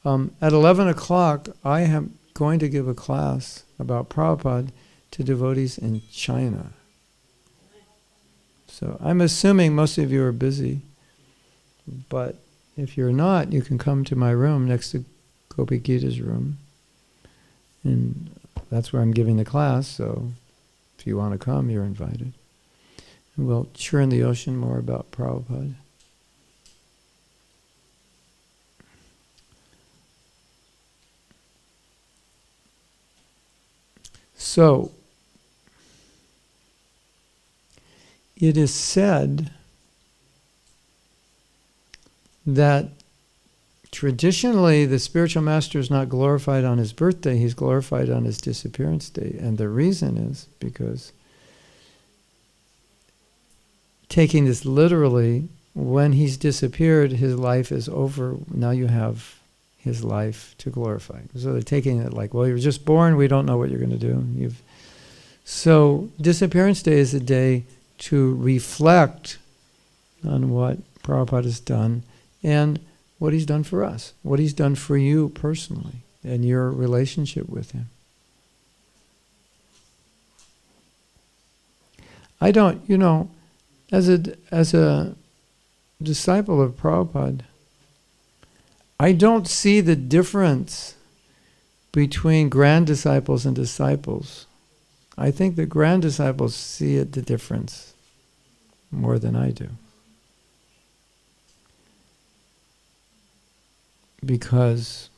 S1: At 11 o'clock, I am going to give a class about Prabhupada to devotees in China. So I'm assuming most of you are busy, but if you're not, you can come to my room next to Gopi Gita's room, and that's where I'm giving the class, so if you want to come, you're invited. And we'll churn the ocean more about Prabhupada. So, it is said that traditionally the spiritual master is not glorified on his birthday, he's glorified on his disappearance day. And the reason is because, taking this literally, when he's disappeared, his life is over. Now you have his life to glorify. So they're taking it like, well, you're just born, we don't know what you're going to do. So disappearance day is a day to reflect on what Prabhupada has done and what he's done for us, what he's done for you personally and your relationship with him. I don't, as a disciple of Prabhupada, I don't see the difference between grand disciples and disciples. I think the grand disciples see the difference more than I do. Because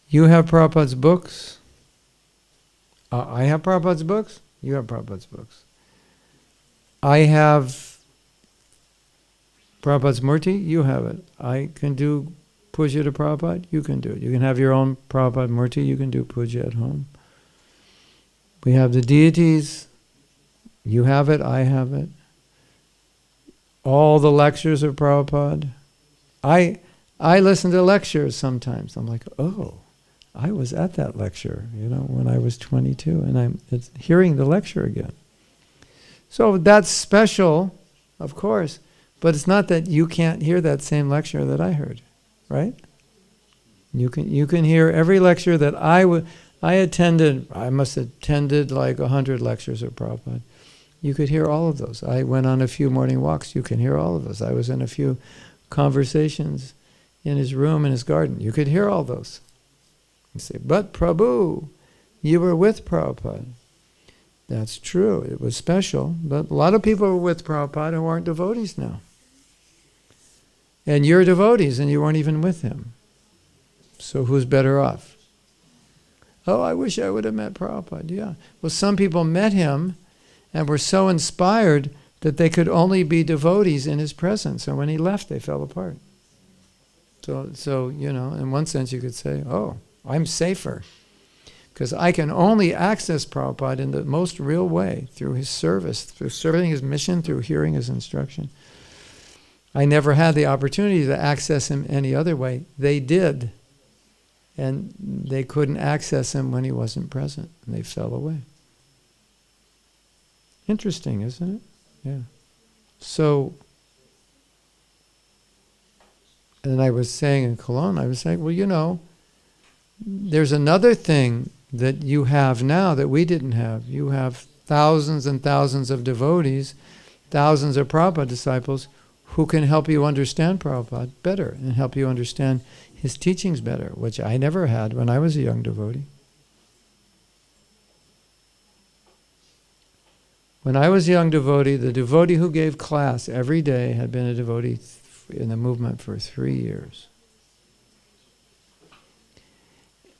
S1: you have Prabhupada's books, I have Prabhupada's books, you have Prabhupada's books. I have Prabhupada's Murti, you have it. I can do puja to Prabhupada, you can do it. You can have your own Prabhupada Murti, you can do puja at home. We have the deities, you have it, I have it. All the lectures of Prabhupada. I listen to lectures sometimes. I'm like, oh, I was at that lecture, when I was 22, and I'm hearing the lecture again. So that's special, of course, but it's not that you can't hear that same lecture that I heard, right? You can hear every lecture that I attended. I must have attended like 100 lectures of Prabhupada. You could hear all of those. I went on a few morning walks. You can hear all of those. I was in a few conversations in his room, in his garden. You could hear all those. You say, but Prabhu, you were with Prabhupada. That's true. It was special. But a lot of people were with Prabhupada who aren't devotees now. And you're devotees and you weren't even with him. So who's better off? Oh, I wish I would have met Prabhupada. Yeah. Well, some people met him and were so inspired that they could only be devotees in his presence. And when he left, they fell apart. So in one sense you could say, oh, I'm safer. Because I can only access Prabhupada in the most real way, through his service, through serving his mission, through hearing his instruction. I never had the opportunity to access him any other way. They did. And they couldn't access him when he wasn't present. And they fell away. Interesting, isn't it? Yeah. So, and I was saying in Cologne, well, there's another thing that you have now that we didn't have. You have thousands and thousands of devotees, thousands of Prabhupada disciples who can help you understand Prabhupada better and help you understand his teachings better, which I never had when I was a young devotee. When I was a young devotee, the devotee who gave class every day had been a devotee in the movement for 3 years.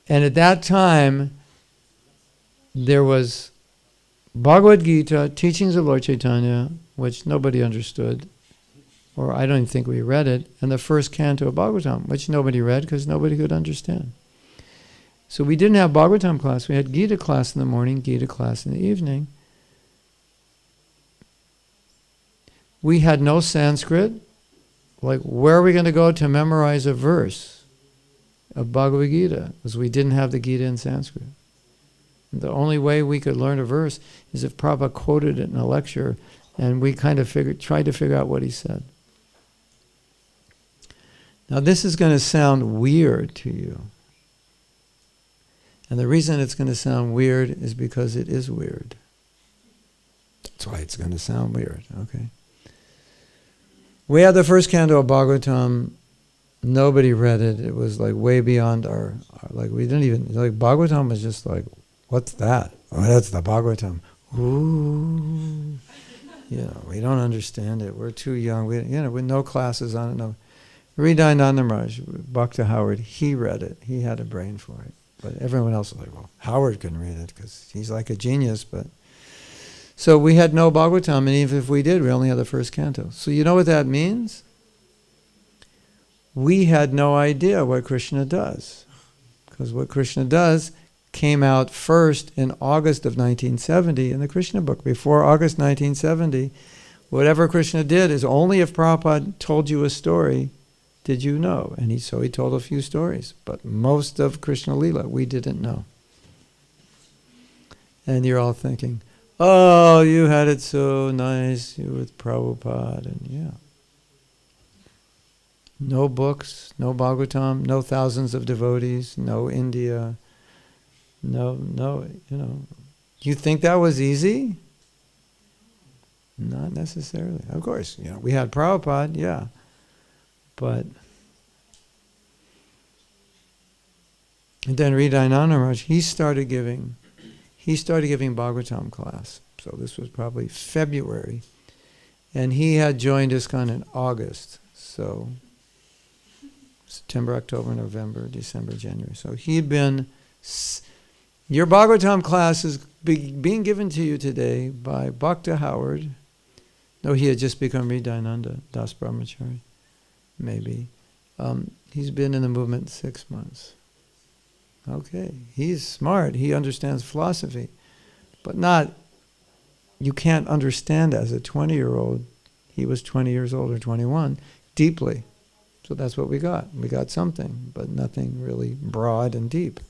S1: And at that time, there was Bhagavad Gita, teachings of Lord Chaitanya, which nobody understood, or I don't even think we read it, and the first canto of Bhagavatam, which nobody read because nobody could understand. So we didn't have Bhagavatam class. We had Gita class in the morning, Gita class in the evening. We had no Sanskrit. Like, where are we going to go to memorize a verse of Bhagavad Gita? Because we didn't have the Gita in Sanskrit. And the only way we could learn a verse is if Prabhupada quoted it in a lecture, and we kind of tried to figure out what he said. Now this is going to sound weird to you. And the reason it's going to sound weird is because it is weird. That's why it's going to sound weird, okay? We had the first canto of Bhagavatam. Nobody read it. It was like way beyond our we didn't even, Bhagavatam was just like, What's that? Oh, that's the Bhagavatam. Ooh. We don't understand it. We're too young. With no classes on it. No. Hridayana Maharaj, Bhakta Howard, he read it. He had a brain for it. But everyone else was like, well, Howard can read it because he's like a genius. But so we had no Bhagavatam, and even if we did, we only had the first canto. So you know what that means? We had no idea what Krishna does. Because what Krishna does came out first in August of 1970 in the Krishna book. Before August 1970, whatever Krishna did is only if Prabhupada told you a story did you know. And so he told a few stories. But most of Krishna Lila, we didn't know. And you're all thinking, oh, you had it so nice, you with Prabhupada, and yeah. No books, no Bhagavatam, no thousands of devotees, no India, no, You think that was easy? Not necessarily. Of course, we had Prabhupada, yeah. But, and then Hridayana Maharaj, he started giving Bhagavatam class. So this was probably February. And he had joined ISKCON in August. So September, October, November, December, January. So he'd been, your Bhagavatam class is being given to you today by Bhakta Howard. No, he had just become Hridayananda Das Brahmachari, maybe. He's been in the movement 6 months. Okay, he's smart, he understands philosophy, but you can't understand as a 20-year-old, he was 20 years old or 21, deeply. So that's what we got. We got something, but nothing really broad and deep.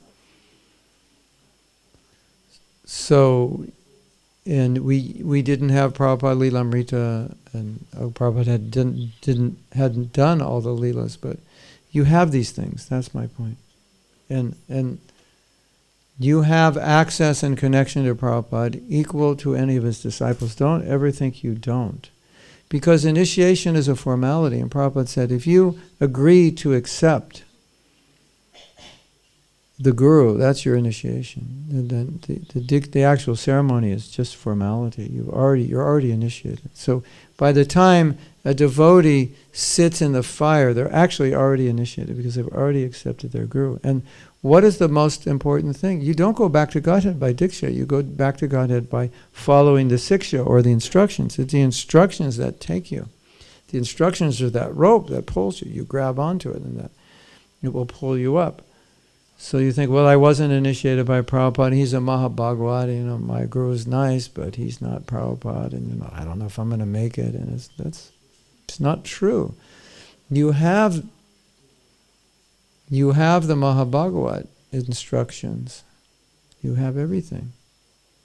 S1: So, and we didn't have Prabhupada Leelamrita, and Prabhupada hadn't done all the Leelas, but you have these things. That's my point. And you have access and connection to Prabhupada equal to any of his disciples. Don't ever think you don't. Because initiation is a formality, and Prabhupada said, if you agree to accept the guru, that's your initiation. And then the actual ceremony is just formality. You're already initiated. So by the time a devotee sits in the fire, they're actually already initiated because they've already accepted their guru. And what is the most important thing? You don't go back to Godhead by Diksha. You go back to Godhead by following the Siksha or the instructions. It's the instructions that take you. The instructions are that rope that pulls you. You grab onto it and that it will pull you up. So you think, well, I wasn't initiated by Prabhupada. He's a Mahabhagavad. My guru is nice, but he's not Prabhupada. And I don't know if I'm going to make it. And it's not true. You have the Mahabhagavad instructions. You have everything.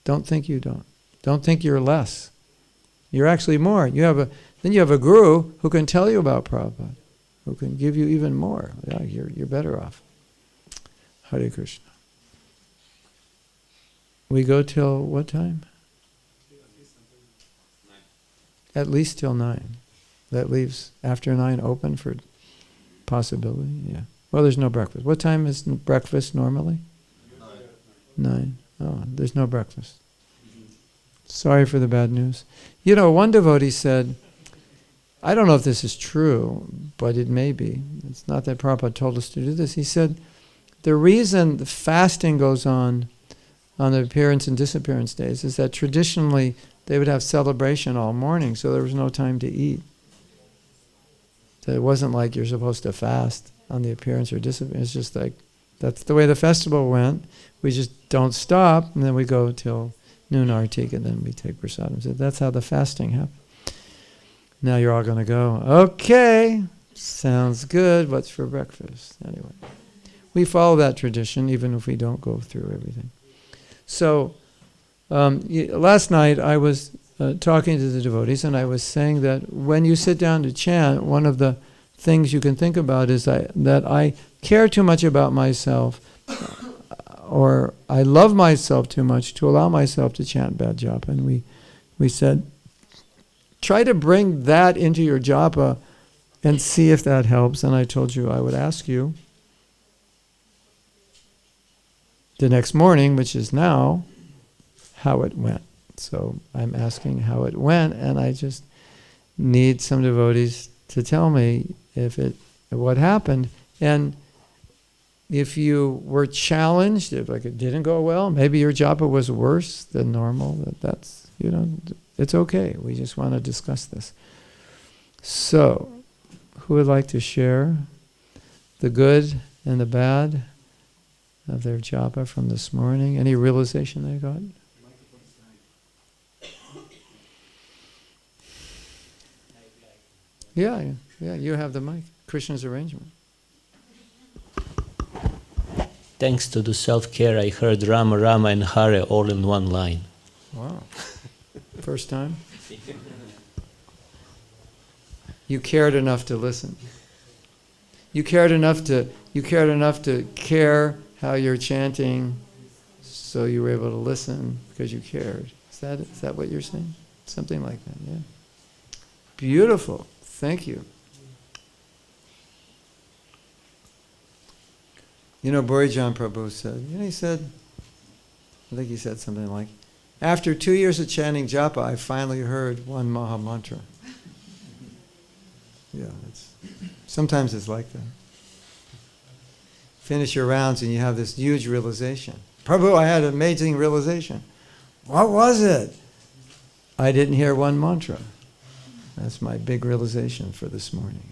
S1: Don't think you don't. Don't think you're less. You're actually more. Then you have a guru who can tell you about Prabhupada, who can give you even more. Yeah, you're better off. Hare Krishna. We go till what time? At least till 9. That leaves after 9 open for possibility. Yeah. Well, there's no breakfast. What time is breakfast normally? 9. Oh, there's no breakfast. Sorry for the bad news. One devotee said, I don't know if this is true, but it may be. It's not that Prabhupada told us to do this. He said, the reason the fasting goes on the appearance and disappearance days is that traditionally they would have celebration all morning, so there was no time to eat. So it wasn't like you're supposed to fast on the appearance or disappearance. It's just like, that's the way the festival went. We just don't stop, and then we go till noon artik, and then we take prasadam. So that's how the fasting happened. Now you're all going to go, okay, sounds good, what's for breakfast? Anyway, we follow that tradition, even if we don't go through everything. So, last night I was talking to the devotees, and I was saying that when you sit down to chant, one of the things you can think about is that I care too much about myself, or I love myself too much to allow myself to chant bad japa. And we said, try to bring that into your japa and see if that helps. And I told you I would ask you, the next morning, which is now, how it went. So I'm asking how it went, and I just need some devotees to tell me what happened. And if you were challenged, if like it didn't go well, maybe your japa was worse than normal, that's, it's okay. We just want to discuss this. So, who would like to share the good and the bad of their japa from this morning? Any realization they got? Yeah, you have the mic. Krishna's arrangement.
S2: Thanks to the self-care, I heard Rama, Rama and Hare all in one line.
S1: Wow. First time? You cared enough to listen. You cared enough to care how you're chanting, so you were able to listen because you cared. Is that what you're saying? Something like that, yeah. Beautiful. Thank you. Borijan Prabhu said, I think he said something like, after 2 years of chanting japa, I finally heard one Maha Mantra. Yeah, sometimes it's like that. Finish your rounds and you have this huge realization. Prabhu, I had an amazing realization. What was it? I didn't hear one mantra. That's my big realization for this morning.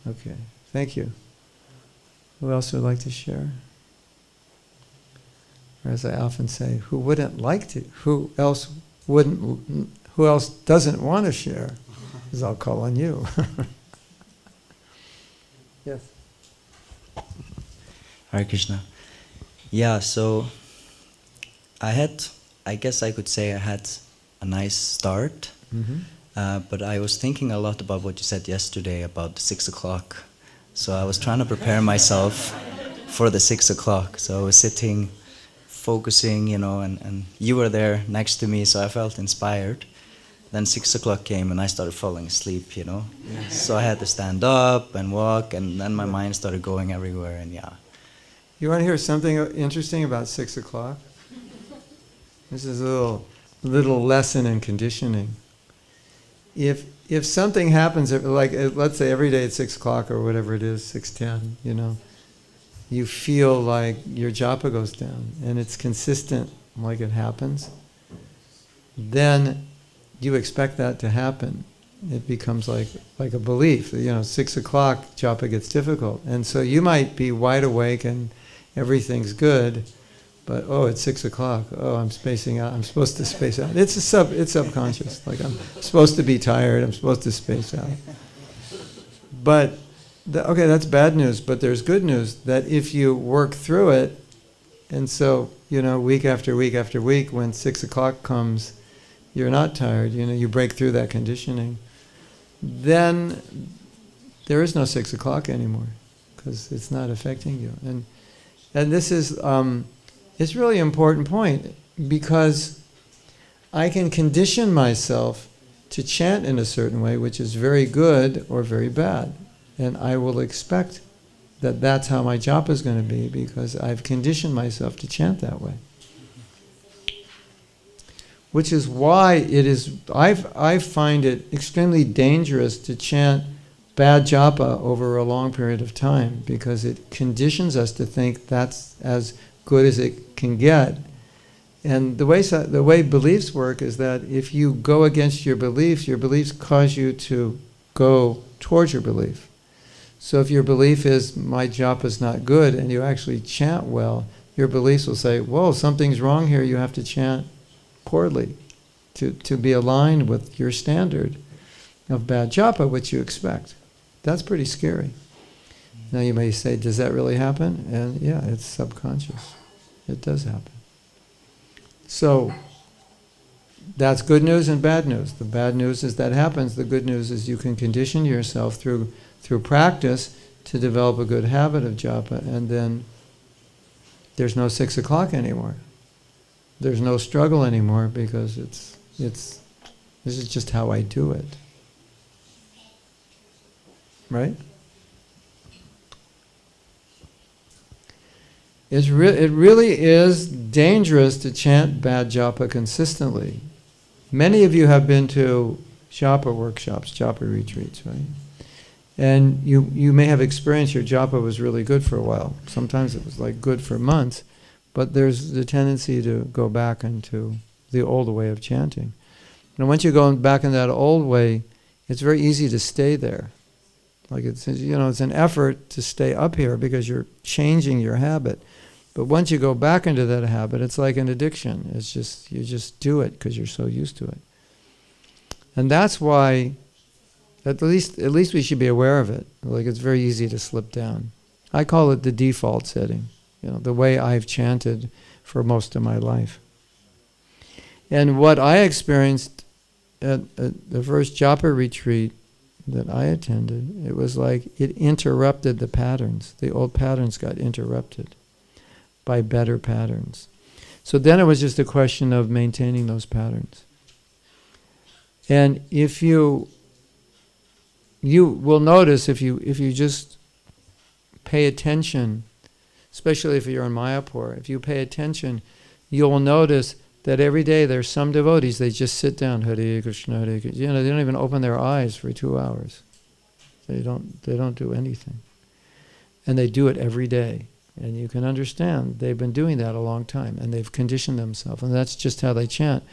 S1: Okay, thank you. Who else would like to share? Or as I often say, who wouldn't like to? Who else doesn't want to share? Because I'll call on you. Yes.
S3: Hare Krishna. Yeah, so I guess I could say I had a nice start.
S1: Mm-hmm.
S3: But I was thinking a lot about what you said yesterday about 6 o'clock. So I was trying to prepare myself for the 6 o'clock. So I was sitting, focusing, and you were there next to me, so I felt inspired. Then 6 o'clock came and I started falling asleep,
S1: Yeah.
S3: So I had to stand up and walk, and then my mind started going everywhere, and yeah.
S1: You want to hear something interesting about 6 o'clock? This is a little lesson in conditioning. If something happens, like let's say every day at 6 o'clock or whatever it is, 6:10, you feel like your japa goes down and it's consistent, like it happens, then you expect that to happen. It becomes like a belief. 6 o'clock japa gets difficult, and so you might be wide awake and everything's good, but it's 6 o'clock. I'm spacing out. I'm supposed to space out. It's subconscious. Like I'm supposed to be tired. I'm supposed to space out. But that's bad news. But there's good news that if you work through it, and so week after week after week, when 6 o'clock comes, you're not tired. You break through that conditioning. Then there is no 6 o'clock anymore because it's not affecting you. And this is. It's really an important point because I can condition myself to chant in a certain way, which is very good or very bad. And I will expect that that's how my japa is going to be because I've conditioned myself to chant that way. Which is why I find it extremely dangerous to chant bad japa over a long period of time because it conditions us to think that's as good as it can get. And the way beliefs work is that if you go against your beliefs cause you to go towards your belief. So if your belief is, my japa is not good, and you actually chant well, your beliefs will say, whoa, something's wrong here, you have to chant poorly to be aligned with your standard of bad japa, which you expect. That's pretty scary. Now you may say, does that really happen? And yeah, it's subconscious. It does happen. So, that's good news and bad news. The bad news is that happens. The good news is you can condition yourself through practice to develop a good habit of japa, and then there's no 6 o'clock anymore. There's no struggle anymore because this is just how I do it. Right? it really is dangerous to chant bad japa consistently. Many of you have been to japa workshops, japa retreats, right? And you may have experienced your japa was really good for a while. Sometimes it was like good for months, but there's the tendency to go back into the old way of chanting. And once you go back in that old way, it's very easy to stay there. Like it's an effort to stay up here because you're changing your habit. But once you go back into that habit, it's like an addiction. It's just, you just do it because you're so used to it. And that's why, at least we should be aware of it. Like it's very easy to slip down. I call it the default setting, the way I've chanted for most of my life. And what I experienced at the first japa retreat that I attended, it was like it interrupted the patterns. The old patterns got interrupted by better patterns. So then it was just a question of maintaining those patterns. And if you will notice if you just pay attention, especially if you're in Mayapur, if you pay attention, you'll notice that every day there's some devotees, they just sit down, Hare Krishna, Hare Krishna. They don't even open their eyes for 2 hours. They don't do anything. And they do it every day. And you can understand they've been doing that a long time, and they've conditioned themselves, and that's just how they chant.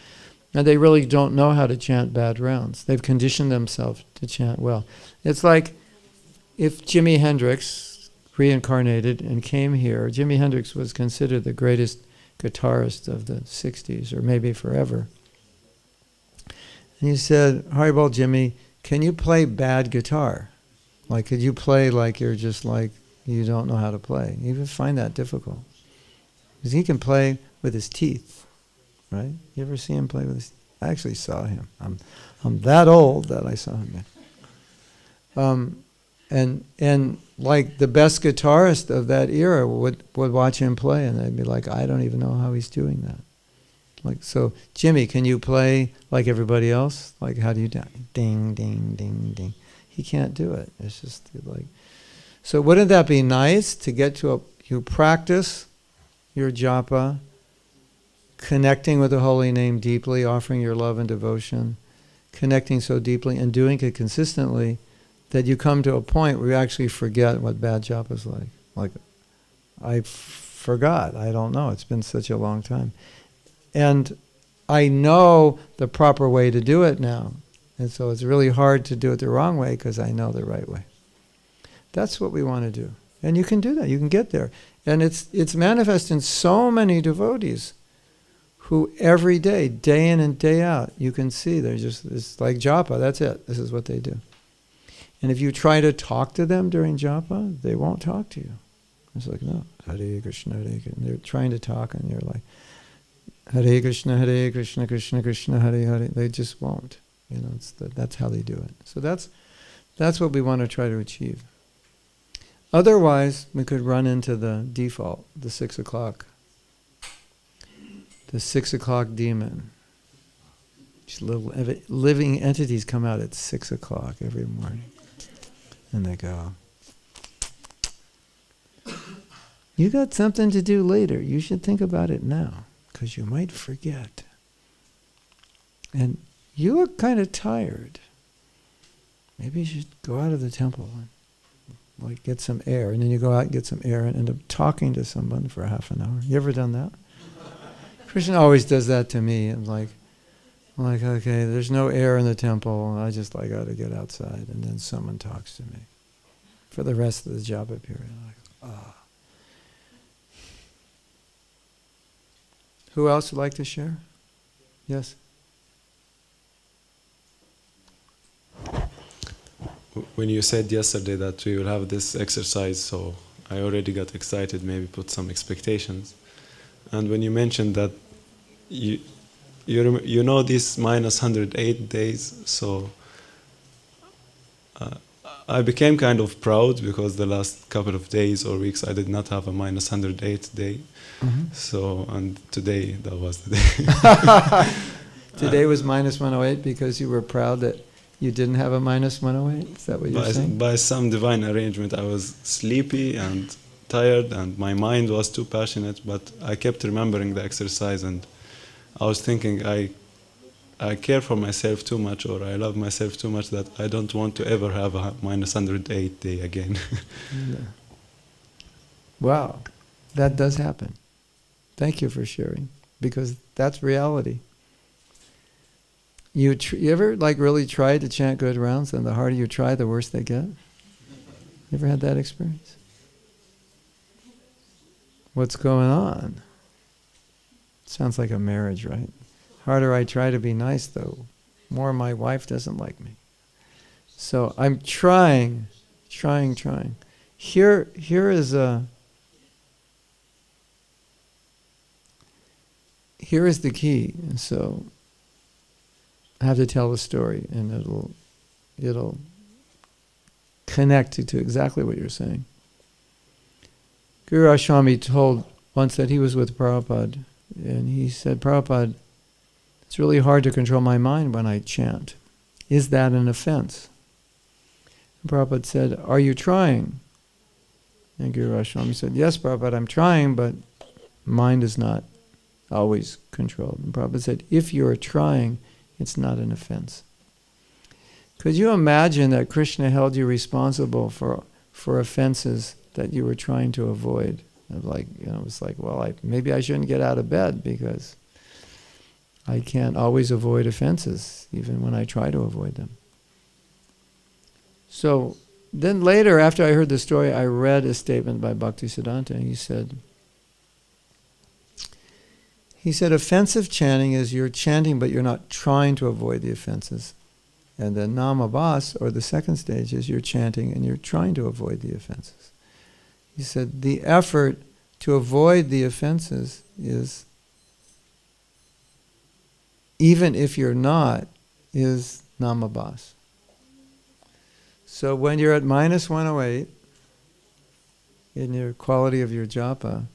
S1: And they really don't know how to chant bad rounds. They've conditioned themselves to chant well. It's like if Jimi Hendrix reincarnated and came here. Jimi Hendrix was considered the greatest guitarist of the 60s, or maybe forever. And he said, Haribol, Jimmy, can you play bad guitar? Like, could you play like you're just like, you don't know how to play? He would find that difficult. Because he can play with his teeth, right? You ever see him play with his teeth? I actually saw him. I'm that old that I saw him. And like the best guitarist of that era would watch him play, and they'd be like, I don't even know how he's doing that. Like, so, Jimmy, can you play like everybody else? Like, how do you do? Ding, ding, ding, ding. He can't do it. It's just like. So wouldn't that be nice to get to you practice your japa, connecting with the holy name deeply, offering your love and devotion, connecting so deeply and doing it consistently, that you come to a point where you actually forget what bad japa is like. Like, I forgot. I don't know. It's been such a long time. And I know the proper way to do it now. And so it's really hard to do it the wrong way because I know the right way. That's what we want to do. And you can do that. You can get there. And it's manifest in so many devotees who every day, day in and day out, you can see they're just, it's like japa, that's it. This is what they do. And if you try to talk to them during japa, they won't talk to you. It's like, no, Hare Krishna, Hare Krishna. They're trying to talk and you're like, Hare Krishna, Krishna Krishna, Hare Hare. They just won't. That's how they do it. So that's what we want to try to achieve. Otherwise, we could run into the default, the 6 o'clock. The 6 o'clock demon. These little living entities come out at 6 o'clock every morning. And they go, you got something to do later. You should think about it now, because you might forget. And you look kind of tired. Maybe you should go out of the temple and like get some air. And then you go out and get some air and end up talking to someone for half an hour. You ever done that? Krishna always does that to me. I'm like, okay, there's no air in the temple. I just got to get outside. And then someone talks to me for the rest of the japa period. Who else would like to share? Yes?
S4: When you said yesterday that we will have this exercise, so I already got excited, maybe put some expectations. And when you mentioned that you know this minus 108 days, so I became kind of proud because the last couple of days or weeks I did not have a minus 108 day. Mm-hmm. So, and today that was the day.
S1: Today was minus 108 because you were proud that you didn't have a minus 108? Is that what you're saying?
S4: By some divine arrangement, I was sleepy and tired and my mind was too passionate, but I kept remembering the exercise, and I was thinking I care for myself too much, or I love myself too much, that I don't want to ever have a -108 day again.
S1: Yeah. Wow, that does happen. Thank you for sharing, because that's reality. You ever really try to chant good rounds, and the harder you try, the worse they get? You ever had that experience? What's going on? Sounds like a marriage, right? Harder I try to be nice, though, more my wife doesn't like me. So I'm trying. Here is the key. And so I have to tell a story, and it'll connect to exactly what you're saying. Guru Goswami told once that he was with Prabhupada, and he said, Prabhupada, it's really hard to control my mind when I chant. Is that an offense? And Prabhupada said, are you trying? And Guru Goswami said, yes, Prabhupada, I'm trying, but mind is not always controlled. And Prabhupada said, if you're trying, it's not an offense. Could you imagine that Krishna held you responsible for offenses that you were trying to avoid? It's like, well, maybe I shouldn't get out of bed because I can't always avoid offenses, even when I try to avoid them. So then later, after I heard the story, I read a statement by Bhaktisiddhanta, and he said, offensive chanting is you're chanting, but you're not trying to avoid the offenses. And then namabhas, or the second stage, is you're chanting and you're trying to avoid the offenses. He said the effort to avoid the offenses is, even if you're not, is namabhas. So when you're at -108 in your quality of your japa,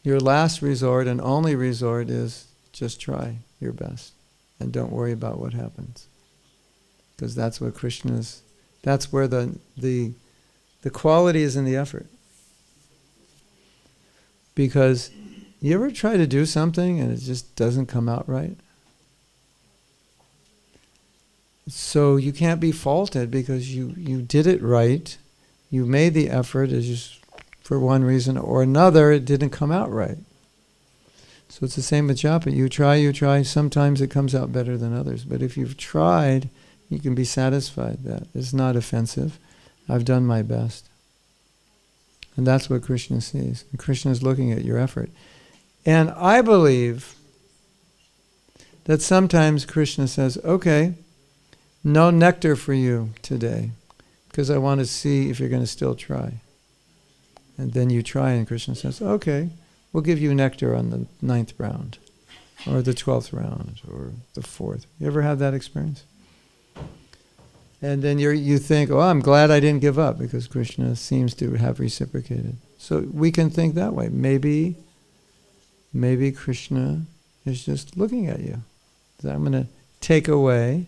S1: your last resort and only resort is just try your best and don't worry about what happens. Because that's what that's where the quality is in the effort. Because you ever try to do something and it just doesn't come out right? So you can't be faulted because you did it right, you made the effort, it's just for one reason or another, it didn't come out right. So it's the same with japa. You try, sometimes it comes out better than others. But if you've tried, you can be satisfied that it's not offensive. I've done my best. And that's what Krishna sees. And Krishna is looking at your effort. And I believe that sometimes Krishna says, okay, no nectar for you today, because I want to see if you're going to still try. And then you try, and Krishna says, okay, we'll give you nectar on the 9th round, or the 12th round, or the 4th. You ever have that experience? And then you think, oh, I'm glad I didn't give up, because Krishna seems to have reciprocated. So we can think that way. Maybe Krishna is just looking at you. So I'm going to take away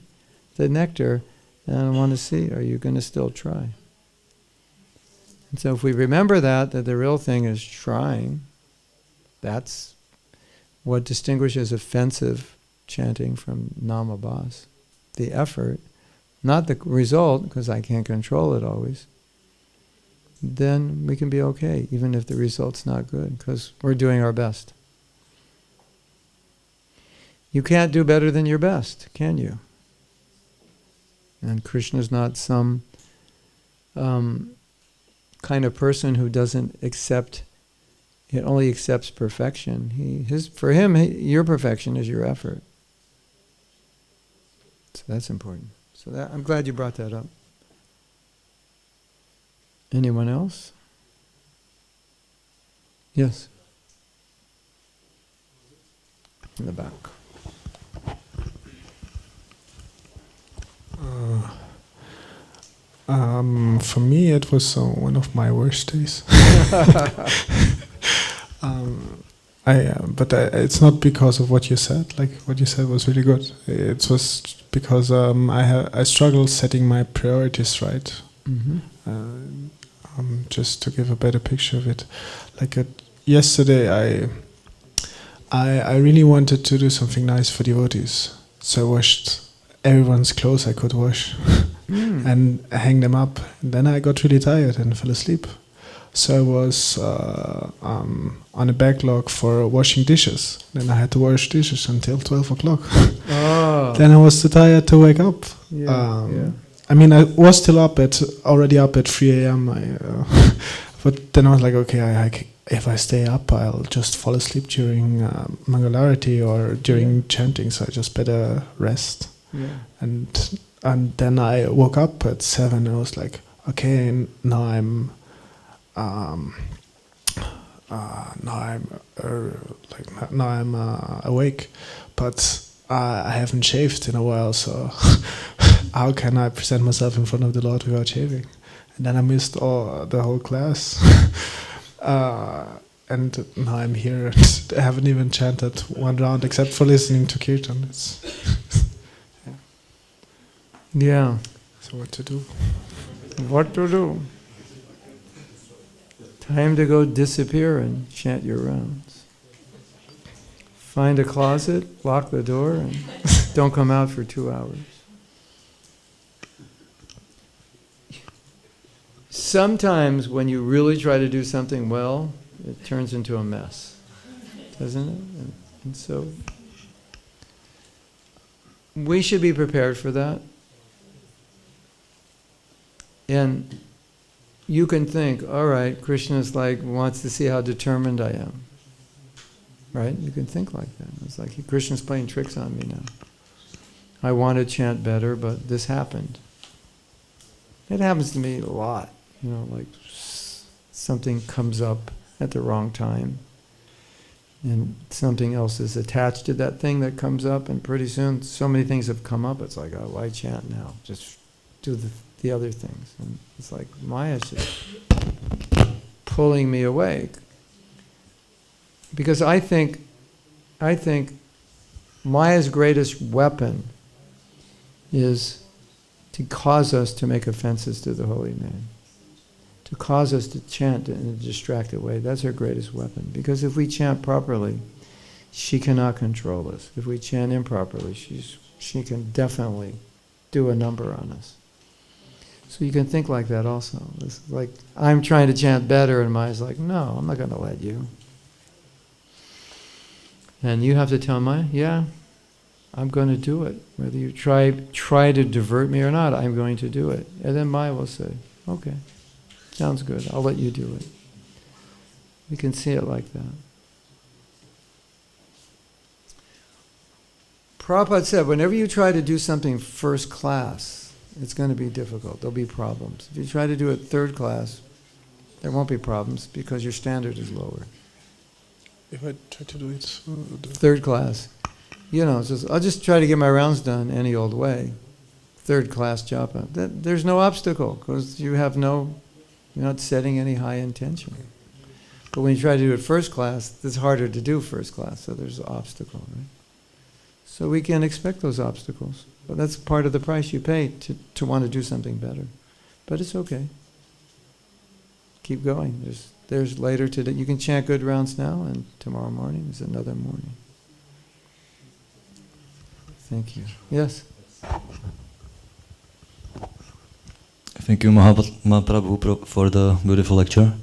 S1: the nectar, and I want to see, are you going to still try? And so if we remember that the real thing is trying, that's what distinguishes offensive chanting from namabhas. The effort, not the result, because I can't control it always. Then we can be okay, even if the result's not good, because we're doing our best. You can't do better than your best, can you? And Krishna's not some kind of person who doesn't accept, he only accepts perfection. For him, your perfection is your effort. So that's important. So I'm glad you brought that up. Anyone else? Yes. In the back.
S5: For me, it was one of my worst days. It's not because of what you said. Like what you said was really good. It was because I struggled setting my priorities right.
S1: Mm-hmm.
S5: just to give a better picture of it. Like yesterday, I really wanted to do something nice for devotees, so I washed everyone's clothes I could wash and hang them up. And then I got really tired and fell asleep. So I was on a backlog for washing dishes. Then I had to wash dishes until 12 o'clock.
S1: Oh.
S5: Then I was too tired to wake up.
S1: Yeah.
S5: I mean, I was still already up at 3 a.m. But then I was like, okay, if I stay up, I'll just fall asleep during Mangalarati or during chanting. So I just better rest.
S1: Yeah.
S5: And then I woke up at 7. And I was like, okay, now I'm awake, but I haven't shaved in a while, so how can I present myself in front of the Lord without shaving? And then I missed the whole class, and now I'm here. I haven't even chanted one round except for listening to Kirtan.
S1: Yeah.
S5: So what to do?
S1: What to do? Time to go disappear and chant your rounds. Find a closet, lock the door, and don't come out for 2 hours. Sometimes when you really try to do something well, it turns into a mess, doesn't it? And so we should be prepared for that. And you can think, all right, Krishna's wants to see how determined I am. Right? You can think like that. It's like, Krishna's playing tricks on me now. I want to chant better, but this happened. It happens to me a lot. Something comes up at the wrong time. And something else is attached to that thing that comes up, and pretty soon so many things have come up, it's like, oh, why chant now? Just do the other things. And it's like Maya's just pulling me away. Because I think Maya's greatest weapon is to cause us to make offenses to the holy name. To cause us to chant in a distracted way. That's her greatest weapon. Because if we chant properly, she cannot control us. If we chant improperly, she can definitely do a number on us. So you can think like that also. It's like, I'm trying to chant better, and Maya's like, no, I'm not going to let you. And you have to tell Maya, yeah, I'm going to do it. Whether you try to divert me or not, I'm going to do it. And then Maya will say, okay, sounds good, I'll let you do it. We can see it like that. Prabhupada said, whenever you try to do something first class, it's going to be difficult. There'll be problems. If you try to do it third class, there won't be problems because your standard is lower.
S5: If I try to do it
S1: third class, I'll just try to get my rounds done any old way. Third class japa. There's no obstacle because you're not setting any high intention. But when you try to do it first class, it's harder to do first class, so there's an obstacle, right? So we can expect those obstacles. But that's part of the price you pay to want to do something better. But it's okay. Keep going. There's later today. You can chant good rounds now, and tomorrow morning is another morning. Thank you. Yes?
S6: Thank you, Mahatma Prabhu, for the beautiful lecture.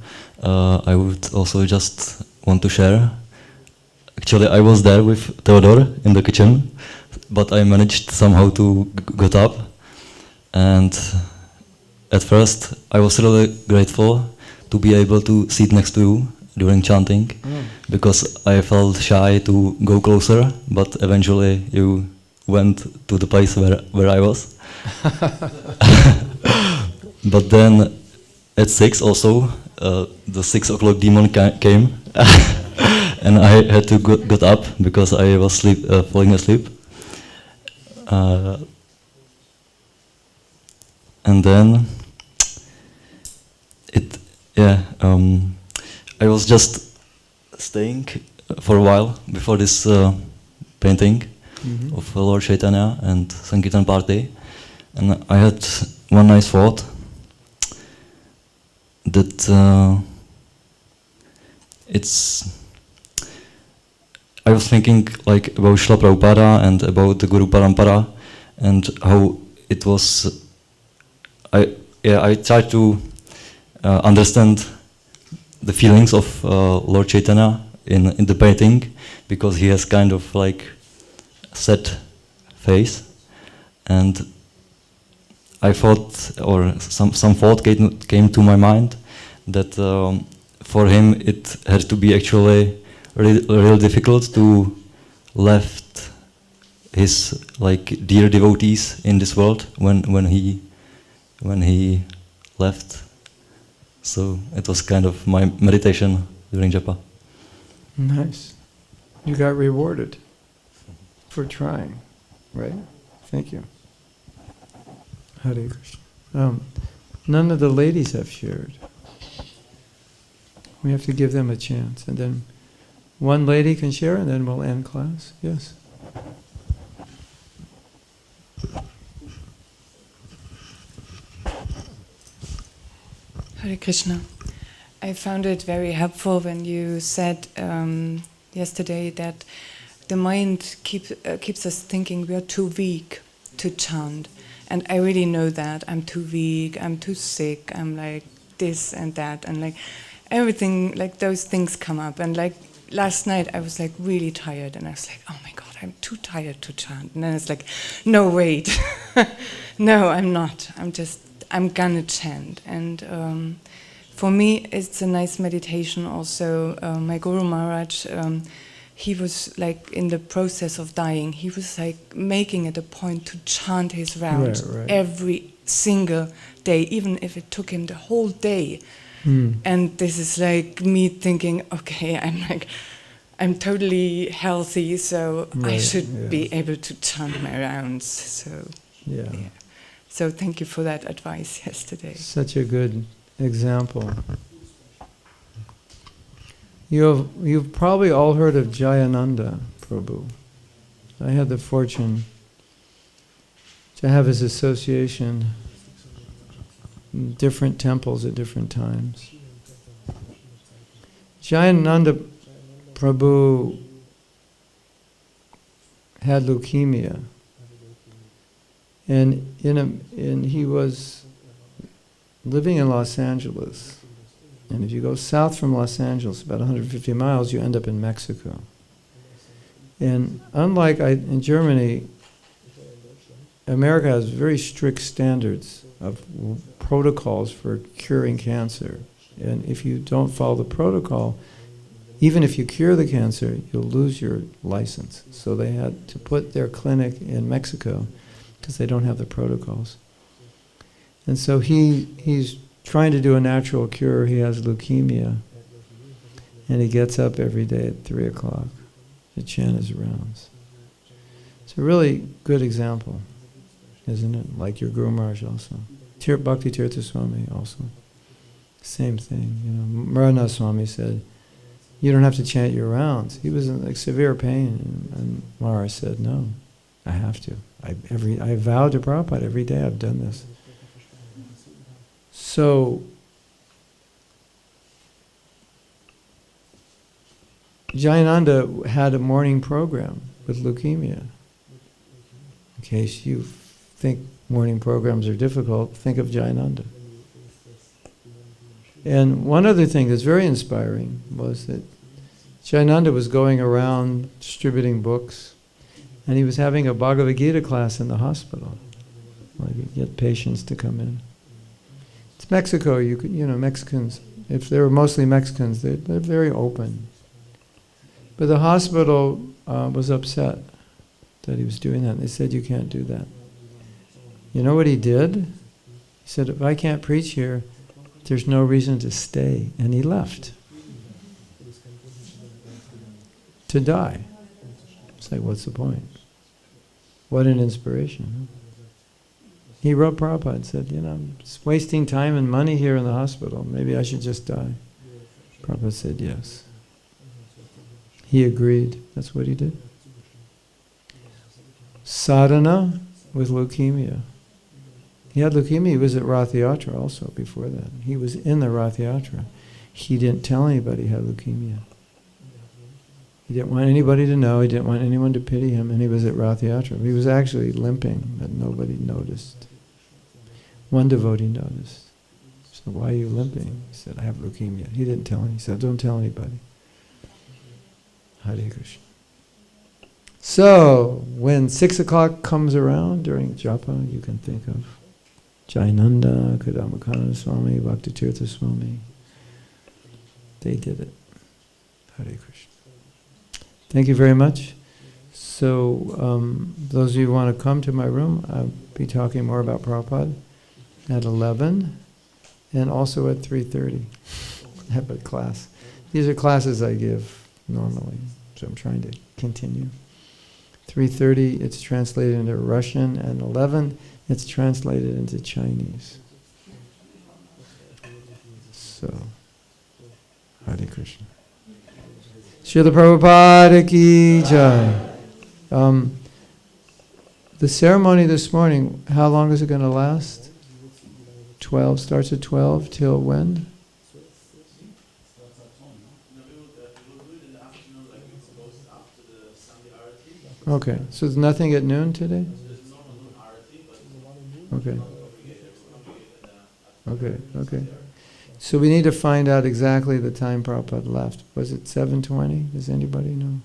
S6: I would also just want to share. Actually, I was there with Theodore in the kitchen, but I managed somehow to get up. And at first, I was really grateful to be able to sit next to you during chanting, because I felt shy to go closer, but eventually you went to the place where I was. But then at 6 also, the 6 o'clock demon came, and I had to get up because I was falling asleep. And then I was just staying for a while before this painting of Lord Chaitanya and Sankirtan party, and I had one nice thought. that I was thinking like about Srila Prabhupada and about the Guru Parampara and how it was. I tried to understand the feelings of Lord Chaitanya in the painting, because he has kind of like sad face, and I thought, or some thought came to my mind, that for him it had to be actually really difficult to left his like dear devotees in this world when he left. So it was kind of my meditation during japa.
S1: Nice. You got rewarded for trying, right? Thank you. Hare Krishna. None of the ladies have shared. We have to give them a chance, and then one lady can share, and then we'll end class. Yes.
S7: Hare Krishna. I found it very helpful when you said yesterday that the mind keeps us thinking we are too weak to chant. And I really know that. I'm too weak, I'm too sick, I'm like this and that, and like everything, like those things come up. And like last night I was like really tired, and I was like, oh my God, I'm too tired to chant. And then it's like, no, wait. No, I'm not. I'm gonna chant. And for me, it's a nice meditation also. My Guru Maharaj, he was like in the process of dying. He was like making it a point to chant his rounds every single day, even if it took him the whole day. And this is like me thinking, okay, I'm totally healthy, so I should be able to chant my rounds. So yeah. So thank you for that advice yesterday.
S1: Such a good example. You've probably all heard of Jayananda Prabhu. I had the fortune to have his association in different temples at different times. Jayananda Prabhu had leukemia, and he was living in Los Angeles. And if you go south from Los Angeles, about 150 miles, you end up in Mexico. And unlike in Germany, America has very strict standards of protocols for curing cancer. And if you don't follow the protocol, even if you cure the cancer, you'll lose your license. So they had to put their clinic in Mexico because they don't have the protocols. And so he's trying to do a natural cure. He has leukemia, and he gets up every day at 3 o'clock to chant his rounds. It's a really good example, isn't it? Like your Guru Maharaj also. Bhakti Tirtha Swami also. Same thing. You know, Marana Swami said, you don't have to chant your rounds. He was in like severe pain, and Maharaj said, no, I have to. I vowed to Prabhupada every day I've done this. So, Jayananda had a morning program with leukemia. In case you think morning programs are difficult, think of Jayananda. And one other thing that's very inspiring was that Jayananda was going around distributing books, and he was having a Bhagavad Gita class in the hospital. Like you get patients to come in. It's Mexico. Mexicans. If they were mostly Mexicans, they're very open. But the hospital was upset that he was doing that. They said, you can't do that. You know what he did? He said, if I can't preach here, there's no reason to stay. And he left. To die. It's like, what's the point? What an inspiration. Huh? He wrote Prabhupada and said, I'm just wasting time and money here in the hospital. Maybe I should just die. Prabhupada said yes. He agreed. That's what he did. Sadhana with leukemia. He had leukemia. He was at Rath Yatra also before that. He was in the Rath Yatra. He didn't tell anybody he had leukemia. He didn't want anybody to know. He didn't want anyone to pity him. And he was at Rath Yatra. He was actually limping, but nobody noticed. One devotee noticed. So why are you limping? He said, I have leukemia. He didn't tell him. He said, don't tell anybody. Hare Krishna. So, when 6 o'clock comes around during japa, you can think of Jayananda, Kadambakana Swami, Bhaktitirtha Swami. They did it. Hare Krishna. Thank you very much. So, those of you who want to come to my room, I'll be talking more about Prabhupada at 11 and also at 3:30. I have a class. These are classes I give normally, so I'm trying to continue. 3:30, it's translated into Russian, and 11, it's translated into Chinese. So, Hare Krishna. Srila Prabhupada ki jai. The ceremony this morning, how long is it going to last? 12, starts at 12 till when? Okay, so there's nothing at noon today? Okay. Okay. So we need to find out exactly the time Prabhupada left. Was it 7:20? Does anybody know?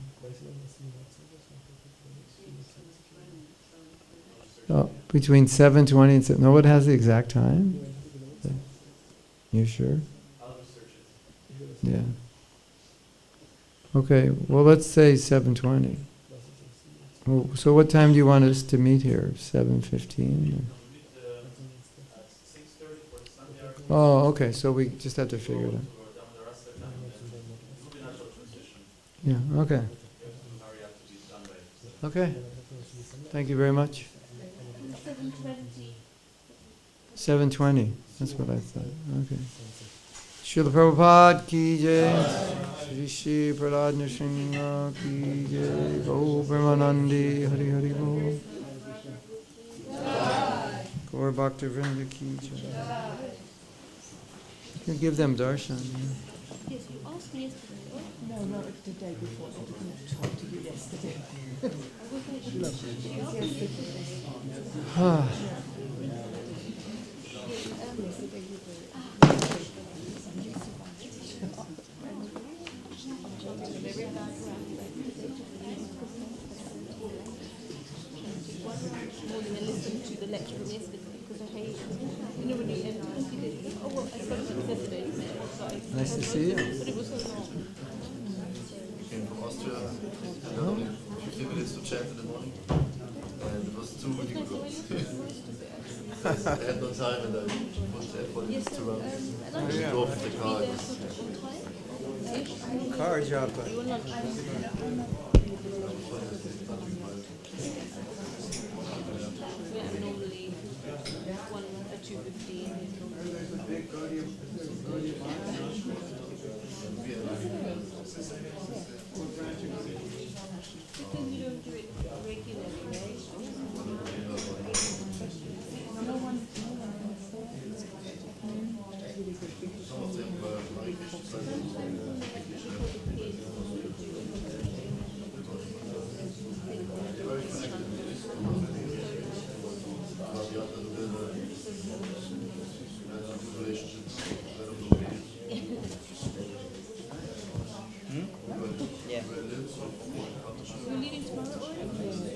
S1: Oh, between 7:20 and 7. No one has the exact time? You sure? Yeah. Okay, well let's say 7:20. Well, so what time do you want us to meet here? 7:15? Oh, okay, so we just have to figure it out. Yeah, okay. Okay. Thank you very much. 7:20. That's what I thought. Okay. Srila Prabhupada ki jai. Shri Shri Prahlad Nrsimha ki jai. Go Brahmanandi Hari Hari Bo. Gaur Bhakta Vrinda ki jai. You can give them darshan.
S8: Yes, you asked me yesterday. Oh, no, it's the day before. I didn't talk to you yesterday. Listen to the lecture from yesterday because I hate, you know, when you end oh, well, I spoke to you yesterday.
S1: Nice to see you.
S8: But it was so long.
S9: Came from Austria, and only 15 minutes to chant in the morning, and it was 2 really good. I had no time, and I put the effort to run. And we drove with the car.
S1: Car japa.
S8: Normally 1 or 2:15. Because you don't do it regularly, right?
S9: Some of them were like very connected. But the other relationships.
S3: Yeah.
S8: We're leaving tomorrow or?